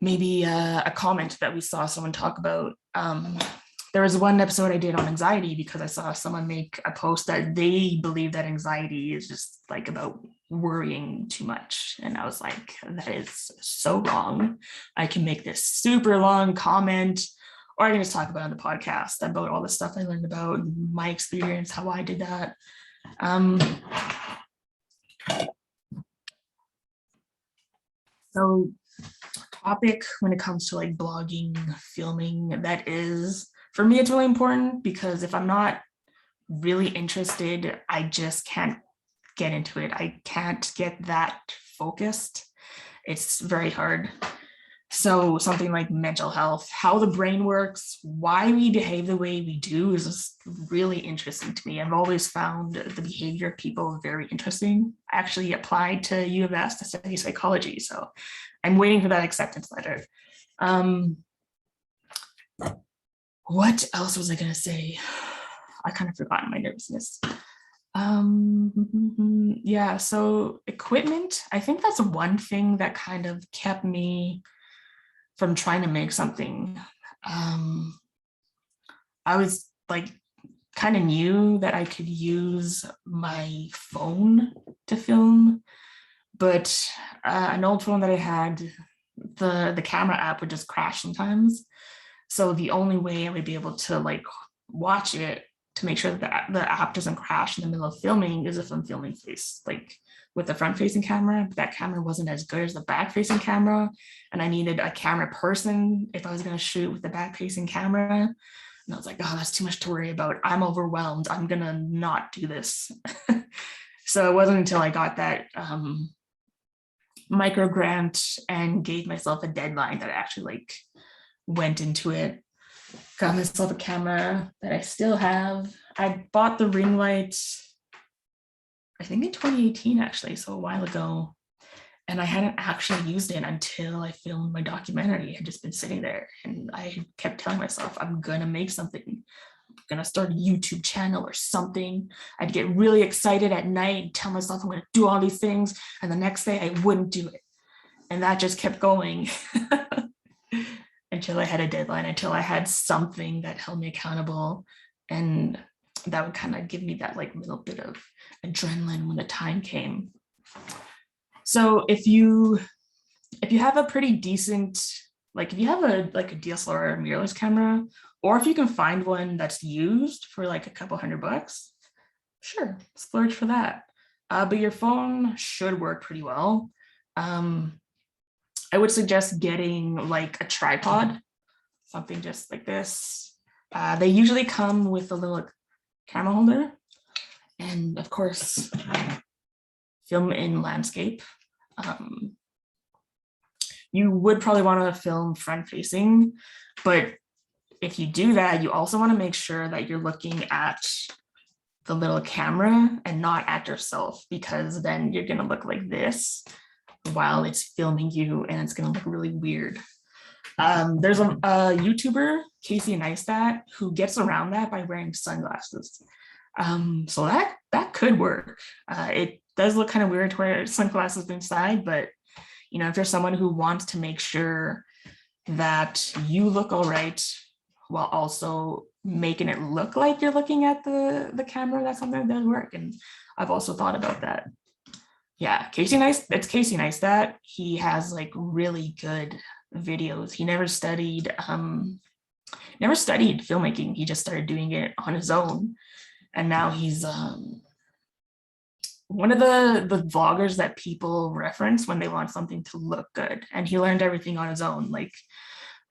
maybe a comment that we saw someone talk about. There was one episode I did on anxiety because I saw someone make a post that they believe that anxiety is just like about worrying too much. And I was like, that is so wrong. I can make this super long comment, or I can just talk about it on the podcast about all the stuff I learned about my experience, how I did that. So topic when it comes to like blogging, filming, that is, for me, it's really important because if I'm not really interested, I just can't get into it. I can't get that focused. It's very hard. So something like mental health, how the brain works, why we behave the way we do is just really interesting to me. I've always found the behavior of people very interesting. I actually applied to U of S to study psychology, so I'm waiting for that acceptance letter. What else was I going to say? I kind of forgot my nervousness. Yeah, so equipment, I think that's one thing that kind of kept me from trying to make something. I was like kind of knew that I could use my phone to film, but an old phone that I had, the camera app would just crash sometimes. So the only way I would be able to like watch it to make sure that the app doesn't crash in the middle of filming is if I'm filming with the front facing camera. But that camera wasn't as good as the back facing camera. And I needed a camera person if I was going to shoot with the back facing camera. And I was like, oh, that's too much to worry about. I'm overwhelmed. I'm going to not do this. So it wasn't until I got that micro grant and gave myself a deadline that I actually like went into it, got myself a camera that I still have. I bought the ring light, I think in 2018 actually, so a while ago. And I hadn't actually used it until I filmed my documentary. It had just been sitting there, and I kept telling myself, I'm gonna make something. I'm gonna start a YouTube channel or something. I'd get really excited at night and tell myself I'm gonna do all these things, and the next day I wouldn't do it. And that just kept going until I had a deadline, until I had something that held me accountable. And that would kind of give me that like little bit of adrenaline when the time came. So if you have a pretty decent, like if you have a DSLR or mirrorless camera, or if you can find one that's used for like a couple $100, sure, splurge for that. But your phone should work pretty well. I would suggest getting like a tripod, something just like this. They usually come with a little camera holder, and of course, film in landscape. You would probably want to film front facing, but if you do that, you also want to make sure that you're looking at the little camera and not at yourself, because then you're going to look like this while it's filming you, and it's going to look really weird. There's a YouTuber, Casey Neistat, who gets around that by wearing sunglasses. So that could work. It does look kind of weird to wear sunglasses inside, but you know, if you're someone who wants to make sure that you look all right while also making it look like you're looking at the camera, that's something that does work. And I've also thought about that. Yeah, it's Casey Neistat. He has like really good videos. He never studied filmmaking. He just started doing it on his own. And now he's one of the vloggers that people reference when they want something to look good. And he learned everything on his own. Like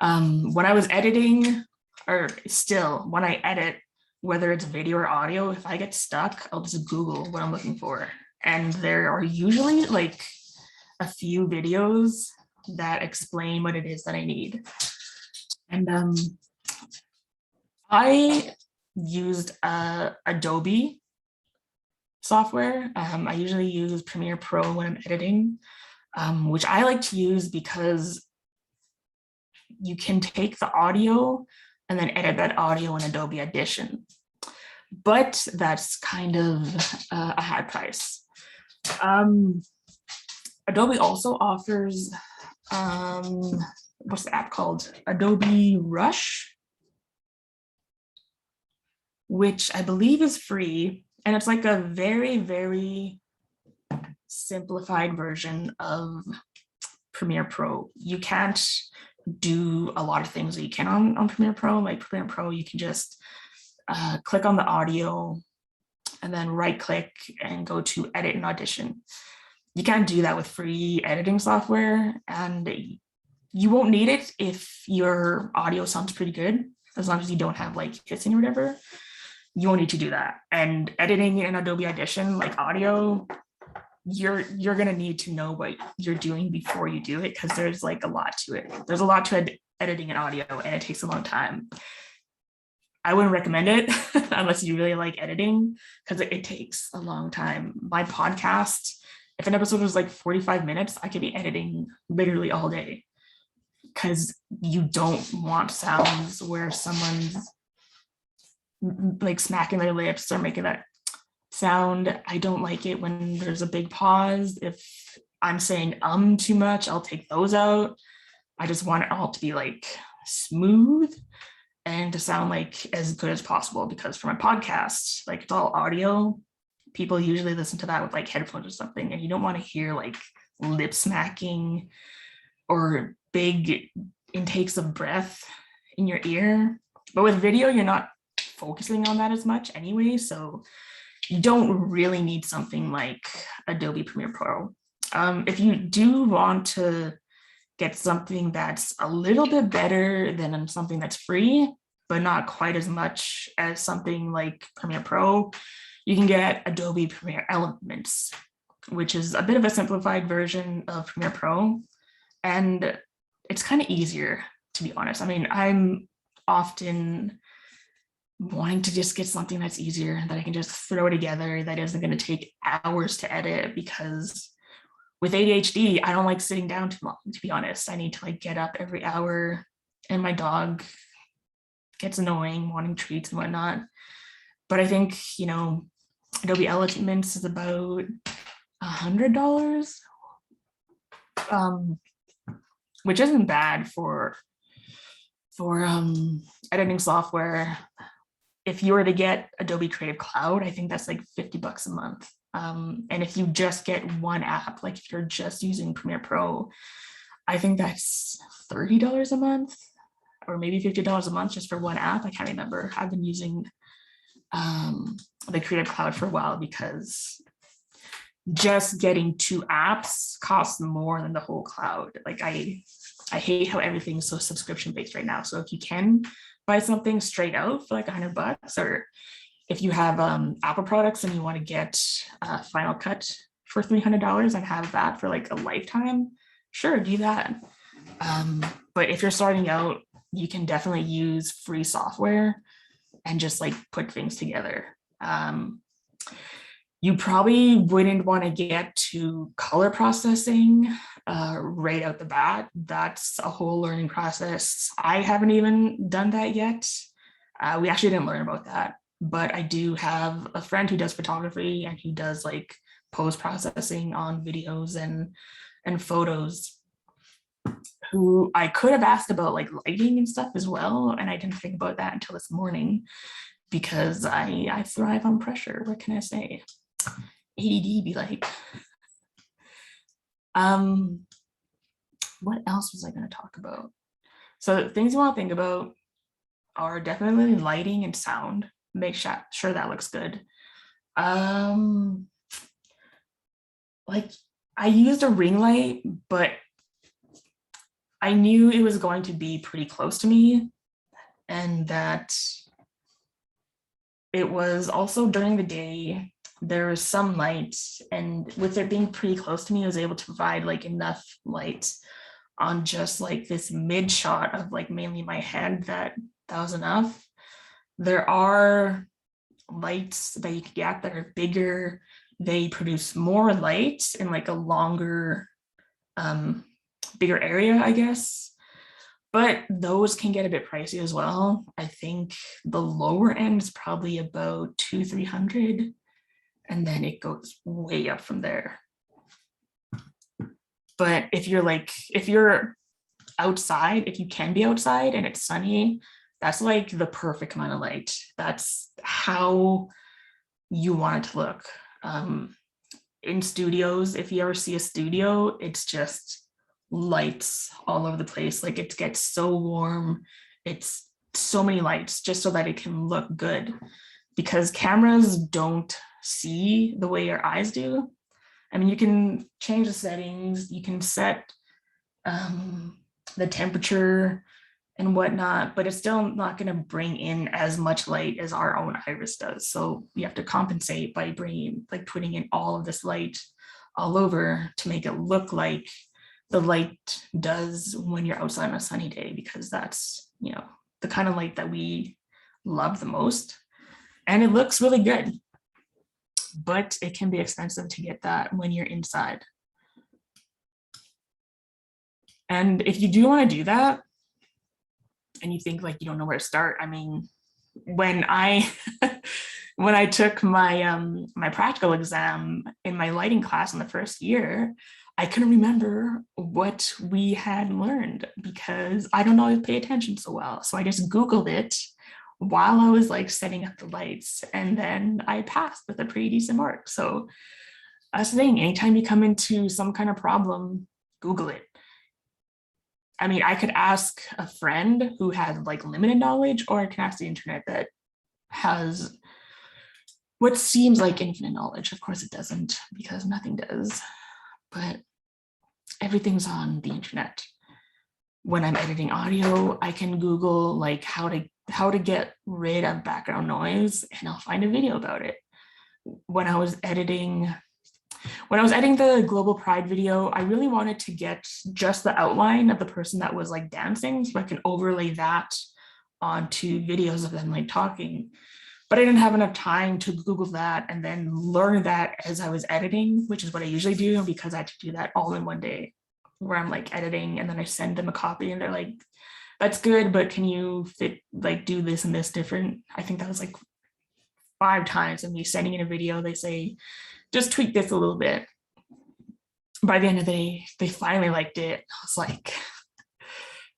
when I was editing, or still when I edit, whether it's video or audio, if I get stuck, I'll just Google what I'm looking for. And there are usually like a few videos that explain what it is that I need. And I used Adobe software. I usually use Premiere Pro when I'm editing, which I like to use because you can take the audio and then edit that audio in Adobe Audition. But that's kind of a high price. Adobe also offers, what's the app called? Adobe Rush, which I believe is free. And it's like a very, very simplified version of Premiere Pro. You can't do a lot of things that you can on Premiere Pro. Like Premiere Pro, you can just click on the audio and then right click and go to edit and audition. You can't do that with free editing software, and you won't need it if your audio sounds pretty good, as long as you don't have like hissing or whatever. You won't need to do that. And editing in Adobe Audition, like audio, you're gonna need to know what you're doing before you do it, because there's like a lot to it. There's a lot to editing in audio, and it takes a long time. I wouldn't recommend it unless you really like editing, because it takes a long time. My podcast, if an episode was like 45 minutes, I could be editing literally all day, because you don't want sounds where someone's like smacking their lips or making that sound. I don't like it when there's a big pause. If I'm saying too much, I'll take those out. I just want it all to be like smooth and to sound like as good as possible, because for my podcast, like it's all audio. People usually listen to that with like headphones or something, and you don't want to hear like lip smacking or big intakes of breath in your ear. But with video, you're not focusing on that as much anyway, so you don't really need something like Adobe Premiere Pro. If you do want to get something that's a little bit better than something that's free, but not quite as much as something like Premiere Pro, you can get Adobe Premiere Elements, which is a bit of a simplified version of Premiere Pro. And it's kind of easier. to be honest. I mean, I'm often wanting to just get something that's easier, that I can just throw together, that isn't going to take hours to edit, because with ADHD, I don't like sitting down too long, to be honest. I need to like get up every hour, and my dog gets annoying, wanting treats and whatnot. But I think, you know, Adobe Elements is about $100, which isn't bad for editing software. If you were to get Adobe Creative Cloud, I think that's like $50 a month. And if you just get one app, like if you're just using Premiere Pro, I think that's $30 a month, or maybe $50 a month just for one app. I can't remember. I've been using the Creative Cloud for a while, because just getting 2 apps costs more than the whole cloud. Like I hate how everything's so subscription based right now. So if you can buy something straight out for like $100, or if you have Apple products and you want to get Final Cut for $300 and have that for like a lifetime, sure, do that. But if you're starting out, you can definitely use free software and just like put things together. You probably wouldn't want to get to color processing right out the bat. That's a whole learning process. I haven't even done that yet. We actually didn't learn about that, but I do have a friend who does photography, and he does like post processing on videos and photos, who I could have asked about like lighting and stuff as well. And I didn't think about that until this morning, because I thrive on pressure. What can I say? ADD be like. What else was I going to talk about? So things you want to think about are definitely lighting and sound. Make sure that looks good. Like I used a ring light, but I knew it was going to be pretty close to me, and that it was also during the day. There was some light, and with it being pretty close to me, I was able to provide like enough light on just like this mid shot of like mainly my head, that was enough. There are lights that you can get that are bigger. They produce more light in like a longer, bigger area, I guess. But those can get a bit pricey as well. I think the lower end is probably about $200-300. And then it goes way up from there. But if you're outside, if you can be outside and it's sunny, that's like the perfect amount of light. That's how you want it to look. In studios, if you ever see a studio, it's just lights all over the place. Like it gets so warm. It's so many lights just so that it can look good, because cameras don't see the way your eyes do. I mean, you can change the settings, you can set the temperature and whatnot, but it's still not going to bring in as much light as our own iris does. So you have to compensate by putting in all of this light all over to make it look like the light does when you're outside on a sunny day, because that's, you know, the kind of light that we love the most. And it looks really good, but it can be expensive to get that when you're inside. And if you do want to do that, and you think like you don't know where to start, I mean, when I took my my practical exam in my lighting class in the first year, I couldn't remember what we had learned, because I don't always pay attention so well. So I just Googled it while I was like setting up the lights, and then I passed with a pretty decent mark. So that's the thing, anytime you come into some kind of problem, Google it. I mean, I could ask a friend who had like limited knowledge, or I can ask the internet that has what seems like infinite knowledge. Of course it doesn't, because nothing does, but everything's on the internet. When I'm editing audio, I can Google like how to get rid of background noise, and I'll find a video about it. When I was editing when I was editing the Global Pride video, I really wanted to get just the outline of the person that was like dancing, so I can overlay that onto videos of them like talking. But I didn't have enough time to Google that and then learn that as I was editing, which is what I usually do, because I had to do that all in one day, where I'm like editing and then I send them a copy and they're like, that's good, but can you do this and this different? I think that was like 5 times of me sending in a video. They say, just tweak this a little bit. By the end of the day, they finally liked it.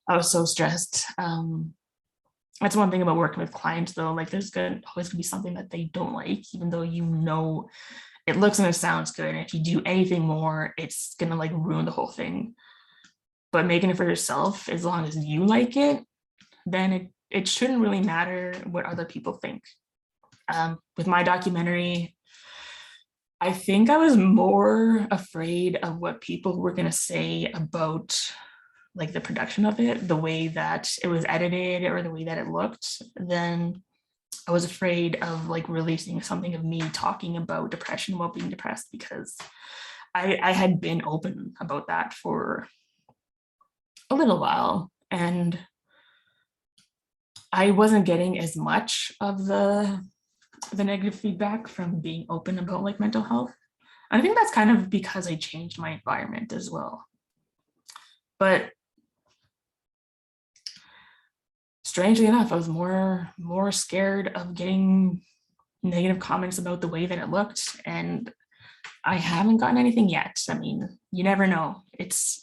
I was so stressed. That's one thing about working with clients though, like there's always gonna be something that they don't like, even though you know it looks and it sounds good. And if you do anything more, it's gonna like ruin the whole thing. But making it for yourself, as long as you like it, then it shouldn't really matter what other people think. With my documentary, I think I was more afraid of what people were gonna say about like the production of it, the way that it was edited or the way that it looked, then I was afraid of like releasing something of me talking about depression, about being depressed, because I had been open about that for a little while and I wasn't getting as much of the negative feedback from being open about like mental health. I think that's kind of because I changed my environment as well. But strangely enough, I was more scared of getting negative comments about the way that it looked, and I haven't gotten anything yet. I mean, you never know. It's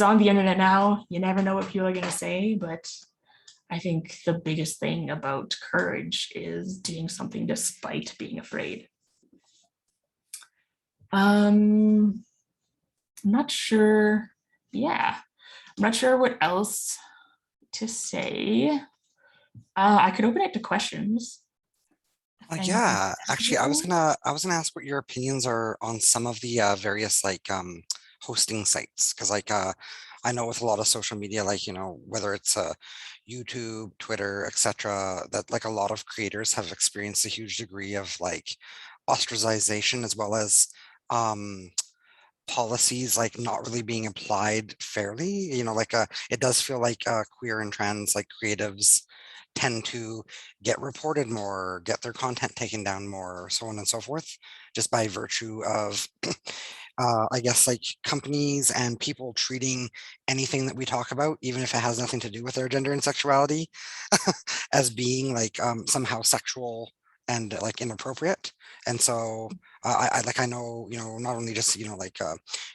on the internet now. You never know what people are going to say, but I think the biggest thing about courage is doing something despite being afraid. I'm not sure. Yeah, I'm not sure what else to say. I could open it to questions. Yeah, actually, I was gonna ask what your opinions are on some of the various like hosting sites, because like I know with a lot of social media, like whether it's YouTube, Twitter, etc., that like a lot of creators have experienced a huge degree of like ostracization, as well as policies like not really being applied fairly. Like it does feel like queer and trans like creatives tend to get reported more, get their content taken down more, so on and so forth, just by virtue of I guess like companies and people treating anything that we talk about, even if it has nothing to do with their gender and sexuality, as being like somehow sexual and like inappropriate. And so I know, not only just, like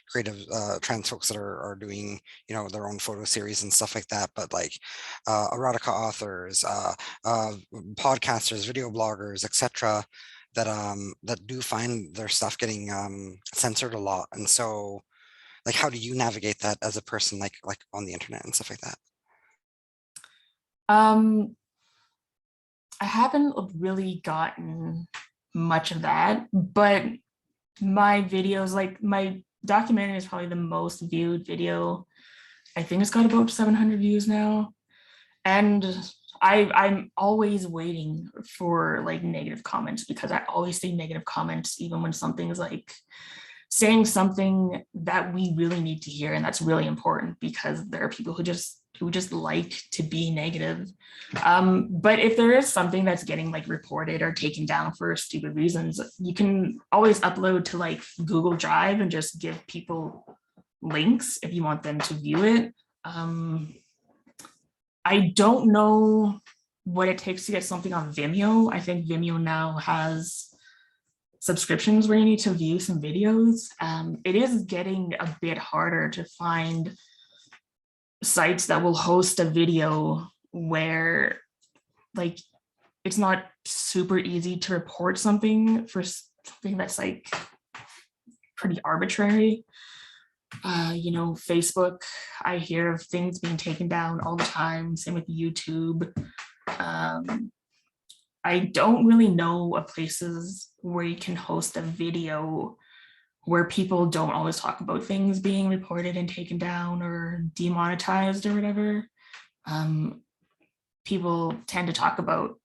creative trans folks that are doing, their own photo series and stuff like that, but like erotica authors, podcasters, video bloggers, etc., that do find their stuff getting censored a lot. And so like, how do you navigate that as a person like on the internet and stuff like that? I haven't really gotten much of that, but my videos, like my documentary is probably the most viewed video. I think it's got about 700 views now. And I'm always waiting for like negative comments, because I always see negative comments, even when something's like saying something that we really need to hear. And that's really important, because there are people who just like to be negative. But if there is something that's getting like reported or taken down for stupid reasons, you can always upload to like Google Drive and just give people links if you want them to view it. I don't know what it takes to get something on Vimeo. I think Vimeo now has subscriptions where you need to view some videos. It is getting a bit harder to find sites that will host a video where like it's not super easy to report something for something that's like pretty arbitrary. Facebook, I hear of things being taken down all the time. Same with YouTube. I don't really know of places where you can host a video where people don't always talk about things being reported and taken down or demonetized or whatever. People tend to talk about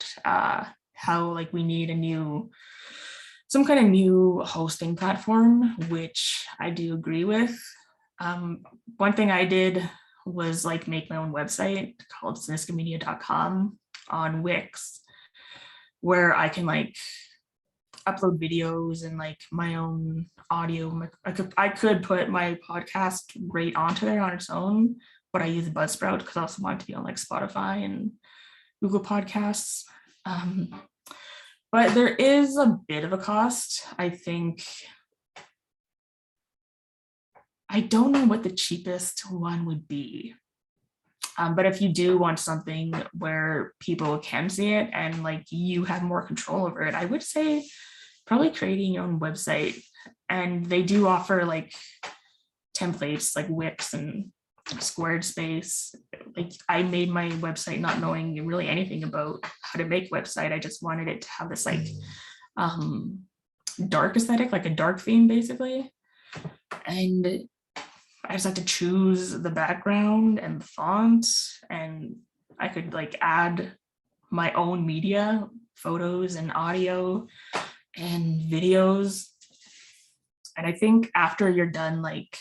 how like we need a new some kind of new hosting platform, which I do agree with. One thing I did was like make my own website called saniskamedia.com on Wix, where I can like upload videos and like my own audio. I could put my podcast right onto there on its own, but I use Buzzsprout because I also want it to be on like Spotify and Google Podcasts. But there is a bit of a cost. I think, I don't know what the cheapest one would be. But if you do want something where people can see it and like you have more control over it, I would say probably creating your own website. And they do offer like templates like Wix and Squarespace. Like I made my website not knowing really anything about how to make website. I just wanted it to have this like dark aesthetic, like a dark theme basically. And I just had to choose the background and the font, and I could like add my own media, photos and audio and videos. And I think after you're done like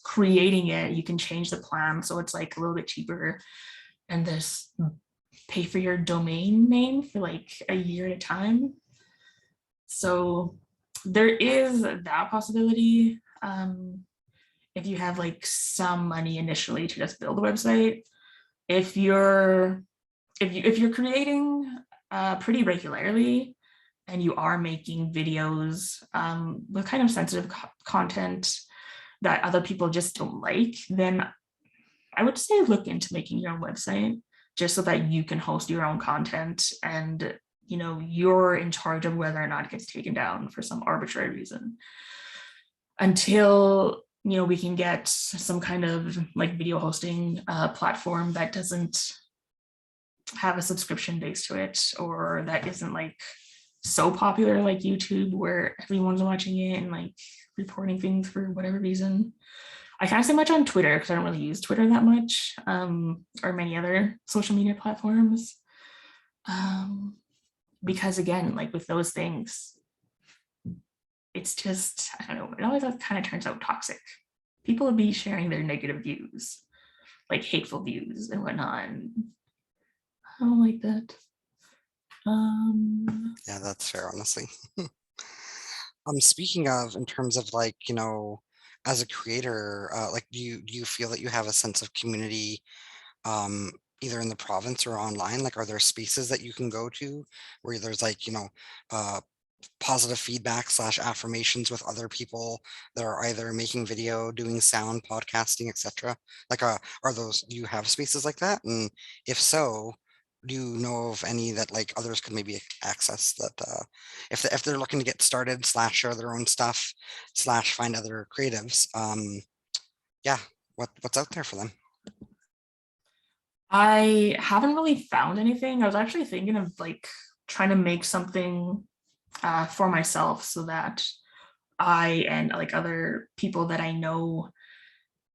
creating it, you can change the plan so it's like a little bit cheaper, and this pay for your domain name for like a year at a time. So there is that possibility. If you have like some money initially to just build a website, if you're creating pretty regularly and you are making videos with kind of sensitive content that other people just don't like, then I would say look into making your own website just so that you can host your own content and you're in charge of whether or not it gets taken down for some arbitrary reason. Until we can get some kind of like video hosting platform that doesn't have a subscription base to it, or that isn't like so popular like YouTube where everyone's watching it and like reporting things for whatever reason. I can't say much on Twitter because I don't really use Twitter that much, or many other social media platforms. Because again, like with those things, it's just, I don't know, it always kind of turns out toxic. People will be sharing their negative views, like hateful views and whatnot. And I don't like that. Yeah, that's fair, honestly. Speaking of, in terms of like, as a creator, like do you feel that you have a sense of community either in the province or online? Like, are there spaces that you can go to where there's like, positive feedback / affirmations with other people that are either making video, doing sound, podcasting, etc.? Like, do you have spaces like that? And if so, do you know of any that like others could maybe access that if they're looking to get started / share their own stuff / find other creatives? Yeah, what's out there for them? I haven't really found anything. I was actually thinking of like trying to make something for myself so that I and like other people that I know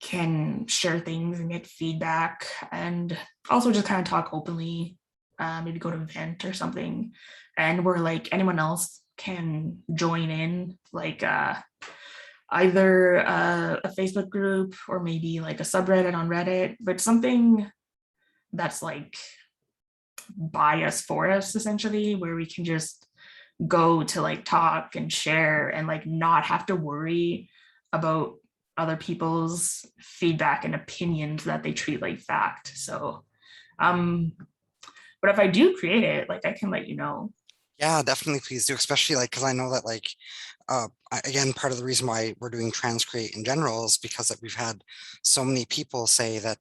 can share things and get feedback, and also just kind of talk openly, maybe go to an event or something, and where like anyone else can join in, like either a Facebook group or maybe like a subreddit on Reddit, but something that's like by us for us, essentially, where we can just go to like talk and share and like not have to worry about other people's feedback and opinions that they treat like fact. So but if I do create it, like I can let you know. Yeah, definitely, please do, especially like because I know that like again, part of the reason why we're doing TransCreate in general is because that we've had so many people say that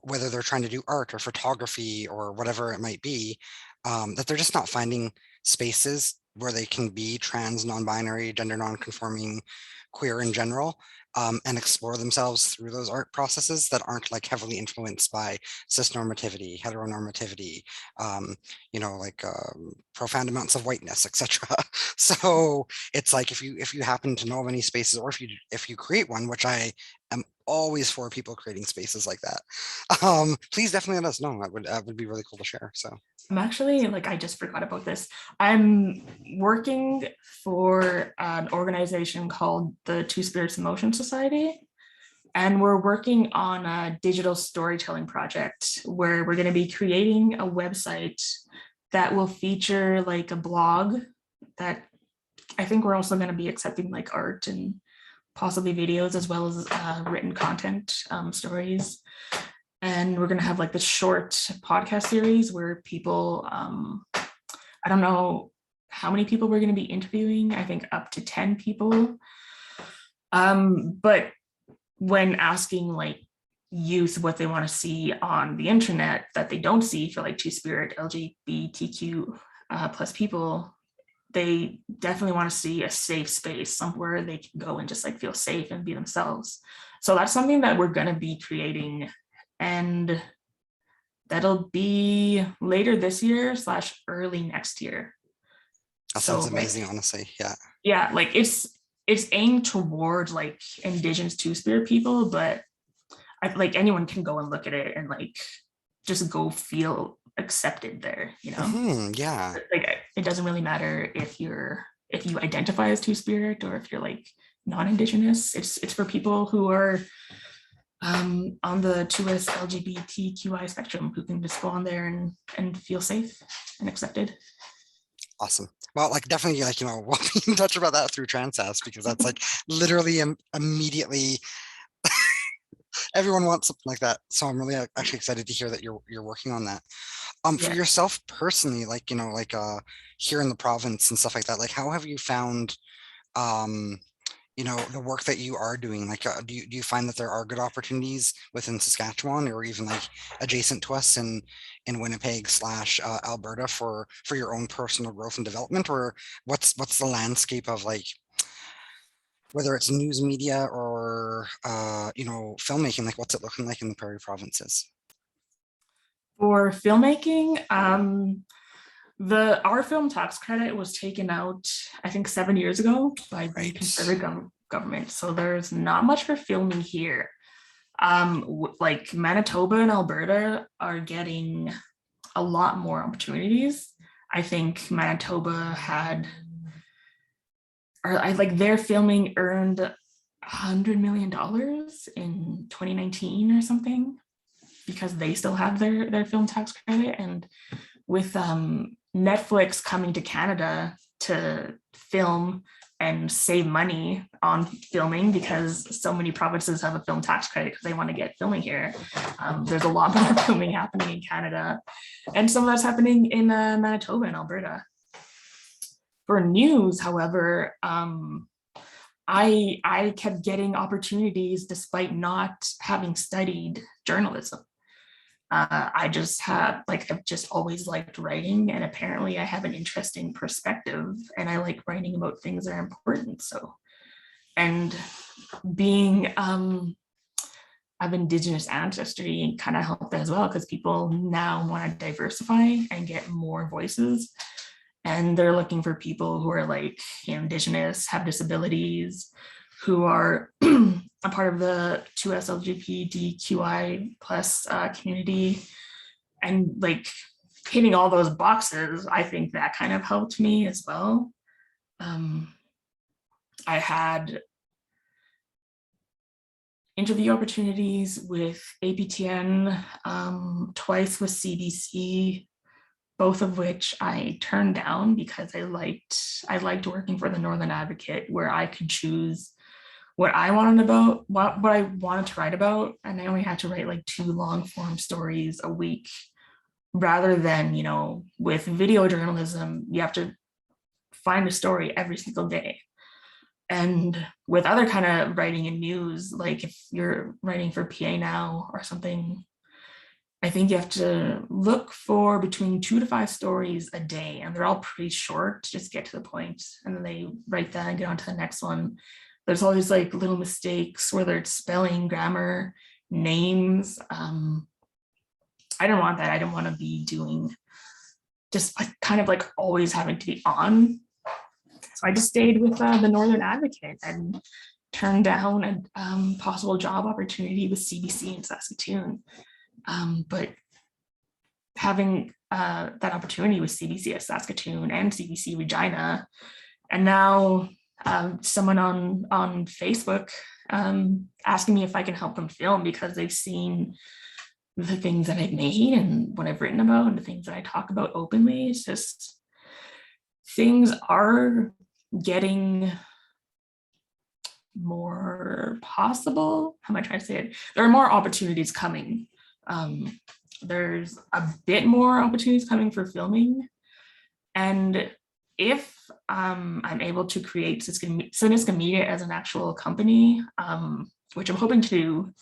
whether they're trying to do art or photography or whatever it might be, that they're just not finding spaces where they can be trans, non-binary, gender non-conforming, queer in general. and explore themselves through those art processes that aren't like heavily influenced by cisnormativity, heteronormativity, like profound amounts of whiteness, etc. So it's like if you happen to know of any spaces, or if you create one, which I am always for people creating spaces like that, please definitely let us know. That would be really cool to share. So I'm actually, like, I just forgot about this. I'm working for an organization called the Two Spirits in Motion Society. And we're working on a digital storytelling project where we're going to be creating a website that will feature like a blog that I think we're also going to be accepting like art and possibly videos as well as written content, stories. And we're going to have like this short podcast series where people, I don't know how many people we're going to be interviewing. I think up to 10 people. But when asking like youth what they want to see on the internet that they don't see for like Two-Spirit, LGBTQ plus people, they definitely want to see a safe space, somewhere they can go and just like feel safe and be themselves. So that's something that we're going to be creating, and that'll be later this year / early next year. that sounds amazing, honestly. Yeah, like it's aimed towards like Indigenous Two-Spirit people, but like anyone can go and look at it and like just go feel accepted there, Yeah. Like it doesn't really matter if you identify as Two-Spirit or if you're like non-Indigenous. It's for people who are on the 2S LGBTQI spectrum, who can just go on there and feel safe and accepted. Awesome. Well, like definitely, like, we'll be in touch about that through TransCreate, because that's like literally immediately everyone wants something like that. So I'm really actually excited to hear that you're working on that. For yourself personally, like, here in the province and stuff like that, like how have you found the work that you are doing? Like, do you find that there are good opportunities within Saskatchewan, or even like adjacent to us in Winnipeg / Alberta for your own personal growth and development? Or what's the landscape of like, whether it's news media or filmmaking, like what's it looking like in the Prairie provinces? For filmmaking, our film tax credit was taken out, I think 7 years ago by the Conservative government. So there's not much for filming here. Like Manitoba and Alberta are getting a lot more opportunities. I think Manitoba their filming earned $100 million in 2019 or something, because they still have their film tax credit. And with Netflix coming to Canada to film and save money on filming, because so many provinces have a film tax credit because they want to get filming here, there's a lot more filming happening in Canada, and some of that's happening in Manitoba and Alberta. For news, however, I kept getting opportunities despite not having studied journalism. I've just always liked writing, and apparently I have an interesting perspective, and I like writing about things that are important. So, and being of Indigenous ancestry kind of helped as well, because people now want to diversify and get more voices, and they're looking for people who are like Indigenous, have disabilities, who are a part of the 2S LGBTQI plus community, and like hitting all those boxes. I think that kind of helped me as well. I had interview opportunities with APTN, twice with CBC, both of which I turned down because I liked working for the Northern Advocate, where I could choose what I wanted what I wanted to write about, and I only had to write like 2 long form stories a week, rather than, with video journalism, you have to find a story every single day. And with other kind of writing in news, like if you're writing for PA Now or something, I think you have to look for between 2 to 5 stories a day, and they're all pretty short, just get to the point, and then they write that and get on to the next one. there's always like little mistakes, whether it's spelling, grammar, names. I don't want that. I don't want to be doing just like kind of like always having to be on. So I just stayed with the Northern Advocate and turned down a possible job opportunity with CBC in Saskatoon. But having that opportunity with CBC at Saskatoon and CBC Regina, and now someone on Facebook asking me if I can help them film because they've seen the things that I've made and what I've written about and the things that I talk about openly. It's just things are getting more possible. How am I trying to say it? There are more opportunities coming. There's a bit more opportunities coming for filming. And if I'm able to create Saniska Media as an actual company, which I'm hoping to do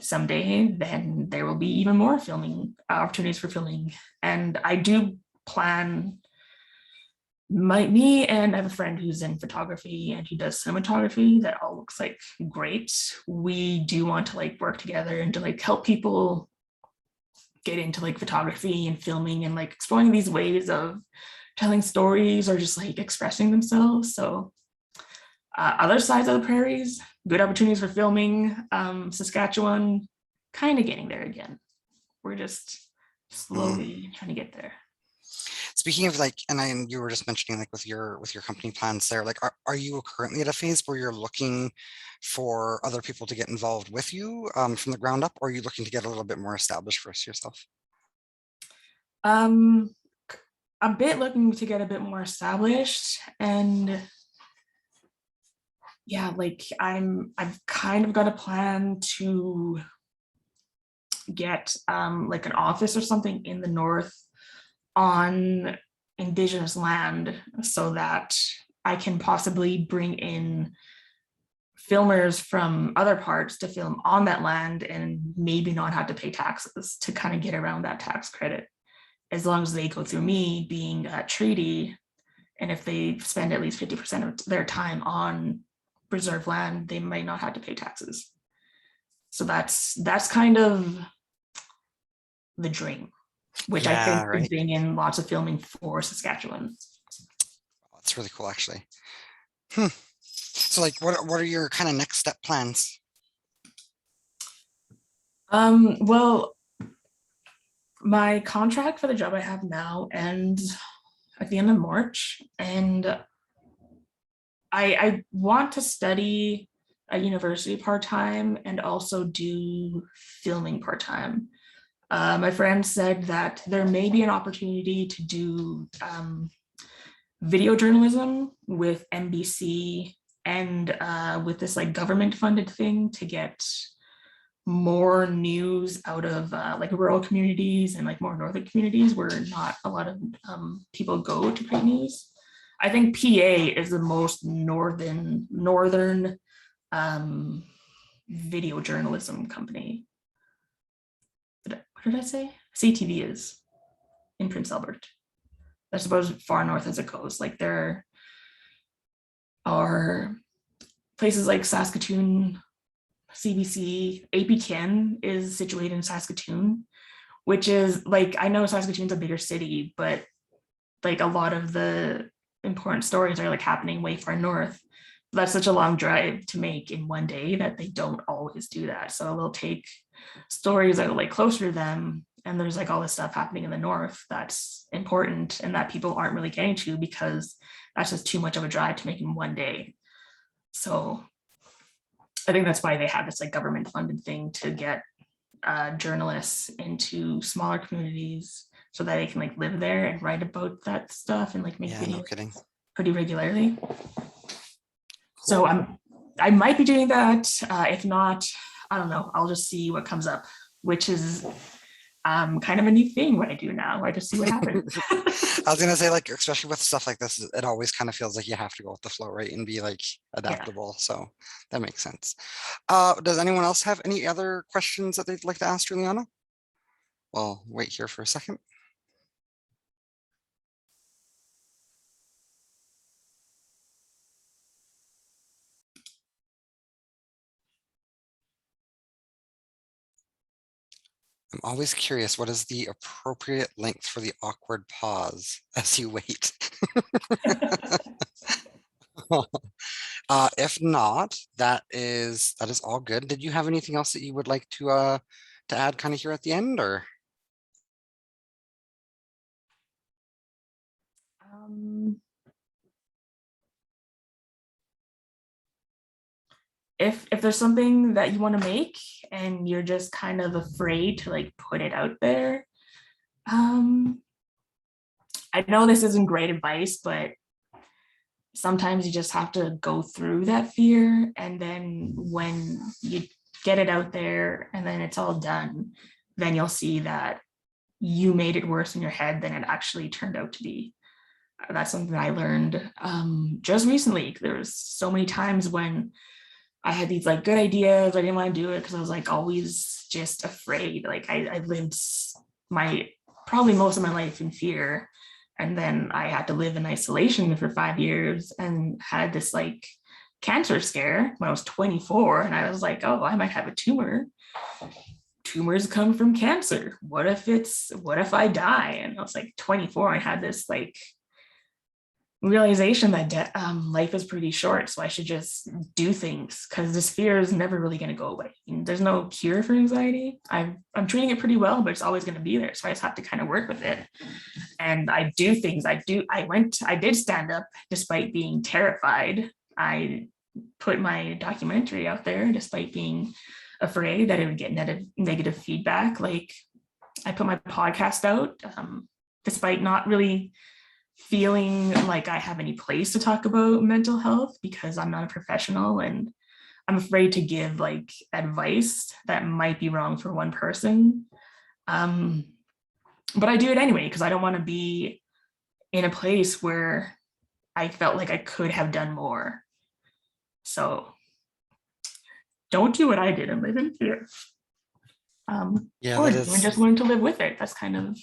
someday, then there will be even more filming opportunities for filming. And I do plan, me and I have a friend who's in photography and he does cinematography that all looks like great. We do want to like work together and to like help people get into like photography and filming and like exploring these ways of telling stories or just like expressing themselves. So other sides of the prairies, good opportunities for filming. Saskatchewan, kind of getting there again. We're just slowly trying to get there. Speaking of like, and you were just mentioning like with your company plans there, like are you currently at a phase where you're looking for other people to get involved with you from the ground up, or are you looking to get a little bit more established first yourself? A bit looking to get a bit more established, and yeah, like I've kind of got a plan to get like an office or something in the north on Indigenous land so that I can possibly bring in filmers from other parts to film on that land and maybe not have to pay taxes to kind of get around that tax credit, as long as they go through me being a treaty. And if they spend at least 50% of their time on reserve land, they might not have to pay taxes. So that's kind of the dream, which I think could bring in lots of filming for Saskatchewan. That's really cool, actually. So like, what are your kind of next step plans? Well, my contract for the job I have now ends at the end of March, and I want to study at university part-time and also do filming part-time. My friend said that there may be an opportunity to do video journalism with NBC and with this like government funded thing to get more news out of like rural communities and like more northern communities where not a lot of people go to create news. I think PA is the most northern video journalism company. What did I say? CTV is in Prince Albert. I suppose far north as it goes. Like there are places like Saskatoon, CBC, AP10 is situated in Saskatoon, which is like, I know Saskatoon's a bigger city, but like a lot of the important stories are like happening way far north. That's such a long drive to make in one day that they don't always do that. So they'll take stories that are like closer to them, and there's like all this stuff happening in the north that's important and that people aren't really getting to because that's just too much of a drive to make in one day. So I think that's why they have this like government funded thing to get journalists into smaller communities so that they can like live there and write about that stuff and like make videos pretty regularly. So I might be doing that. If not, I don't know. I'll just see what comes up, which is kind of a new thing what I do now. I just see what happens. I was gonna say, like, especially with stuff like this, it always kind of feels like you have to go with the flow, right? And be like adaptable. Yeah. So that makes sense. Does anyone else have any other questions that they'd like to ask Julianna? Well, wait here for a second. I'm always curious, what is the appropriate length for the awkward pause as you wait? If not, that is all good. Did you have anything else that you would like to add kind of here at the end, or? If there's something that you want to make and you're just kind of afraid to like put it out there, I know this isn't great advice, but sometimes you just have to go through that fear, and then when you get it out there and then it's all done, then you'll see that you made it worse in your head than it actually turned out to be. That's something I learned just recently. There was so many times when I had these like good ideas, I didn't want to do it because I was like always just afraid. Like I lived probably most of my life in fear. And then I had to live in isolation for 5 years and had this like cancer scare when I was 24. And I was like, oh, I might have a tumor. Tumors come from cancer. What if I die? And I was like 24. I had this like realization that life is pretty short, so I should just do things, because this fear is never really going to go away. There's no cure for anxiety. I'm treating it pretty well, but it's always going to be there, so I just have to kind of work with it. And I do things. I did stand up despite being terrified. I put my documentary out there despite being afraid that it would get negative feedback. Like I put my podcast out despite not really feeling like I have any place to talk about mental health, because I'm not a professional and I'm afraid to give like advice that might be wrong for one person. But I do it anyway, because I don't want to be in a place where I felt like I could have done more. So don't do what I did and live in fear. Yeah, or that is. just learn to live with it. That's kind of,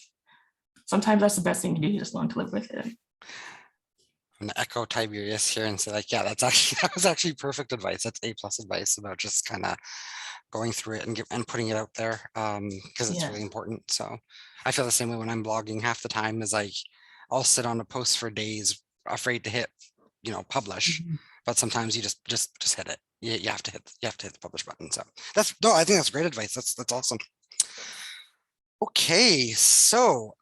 sometimes that's the best thing to do, just learn to live with it. I'm gonna echo Tiberius here and say like, yeah, that was actually perfect advice. That's A+ advice about just kind of going through it and putting it out there, because it's really important. So I feel the same way when I'm blogging. Half the time is like I'll sit on a post for days afraid to hit publish, but sometimes you just hit it. You have to hit the publish button. So I think that's great advice. That's awesome. Okay, so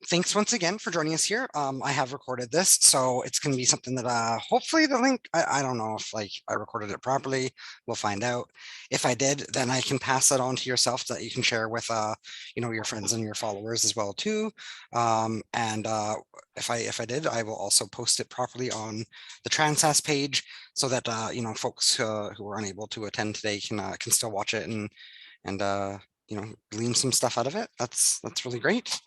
thanks once again for joining us here. I have recorded this, so it's going to be something that hopefully the link, I don't know if like I recorded it properly. We'll find out. If I did, then I can pass that on to yourself so that you can share with your friends and your followers as well too. And if I did, I will also post it properly on the TransCreate page so that folks who are unable to attend today can still watch it and glean some stuff out of it. That's really great.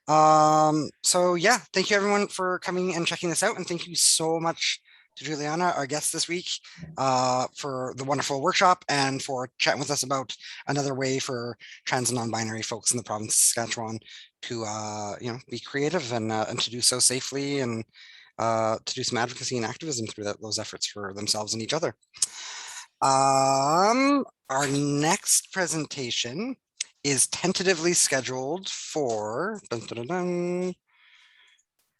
So yeah, thank you everyone for coming and checking this out, and thank you so much to Julianna, our guest this week, for the wonderful workshop and for chatting with us about another way for trans and non-binary folks in the province of Saskatchewan to be creative and to do so safely, and to do some advocacy and activism through those efforts for themselves and each other. Our next presentation is tentatively scheduled for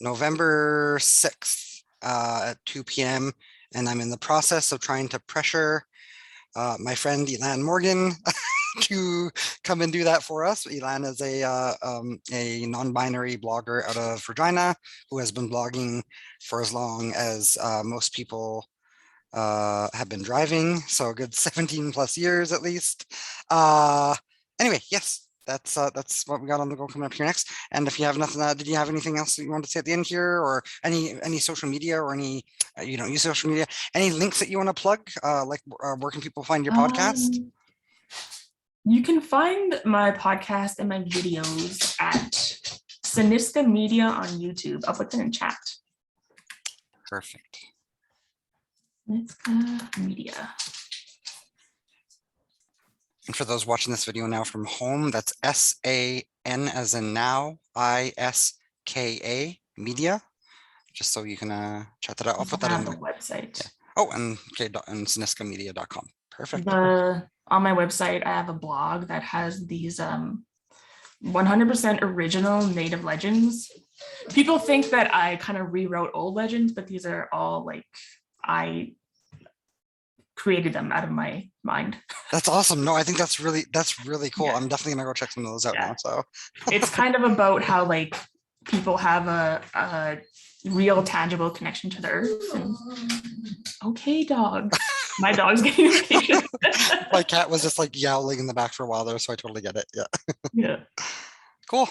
November 6th at 2 p.m. And I'm in the process of trying to pressure my friend Elan Morgan to come and do that for us. Elan is a non-binary blogger out of Regina who has been blogging for as long as most people have been driving, so a good 17+ years at least. Anyway, yes, that's what we got on the go coming up here next. And if you have nothing, did you have anything else that you want to say at the end here, or any social media, or any use social media, any links that you want to plug, like where can people find your podcast? You can find my podcast and my videos at Saniska Media on YouTube. I'll put that in chat. Perfect. Media. And for those watching this video now from home, that's SAN as in now, ISKA Media, just so you can check that out. I'll put that in the website. Yeah. Oh, and Saniskamedia.com. Perfect. On my website, I have a blog that has these 100% original native legends. People think that I kind of rewrote old legends, but these are all like I created them out of my mind. That's awesome. No, I think that's really cool. Yeah. I'm definitely gonna go check some of those out Yeah. now. So It's kind of about how like people have a real tangible connection to the earth. And, okay, dog. My dog's getting impatient. my cat was just like yowling in the back for a while there, so I totally get it. Yeah. Yeah. Cool.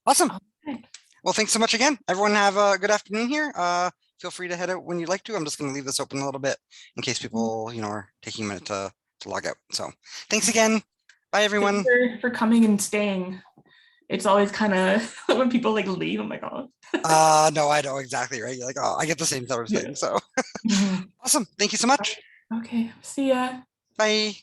Awesome. Okay. Well, thanks so much again. Everyone have a good afternoon here. Feel free to head out when you'd like to. I'm just going to leave this open a little bit in case people, are taking a minute to log out. So thanks again. Bye, everyone. Thanks for coming and staying. It's always kind of when people like leave, I'm like, oh. No, I know exactly, right? You're like, oh, I get the same sort of thing. So Mhm. awesome. Thank you so much. Okay, see ya. Bye.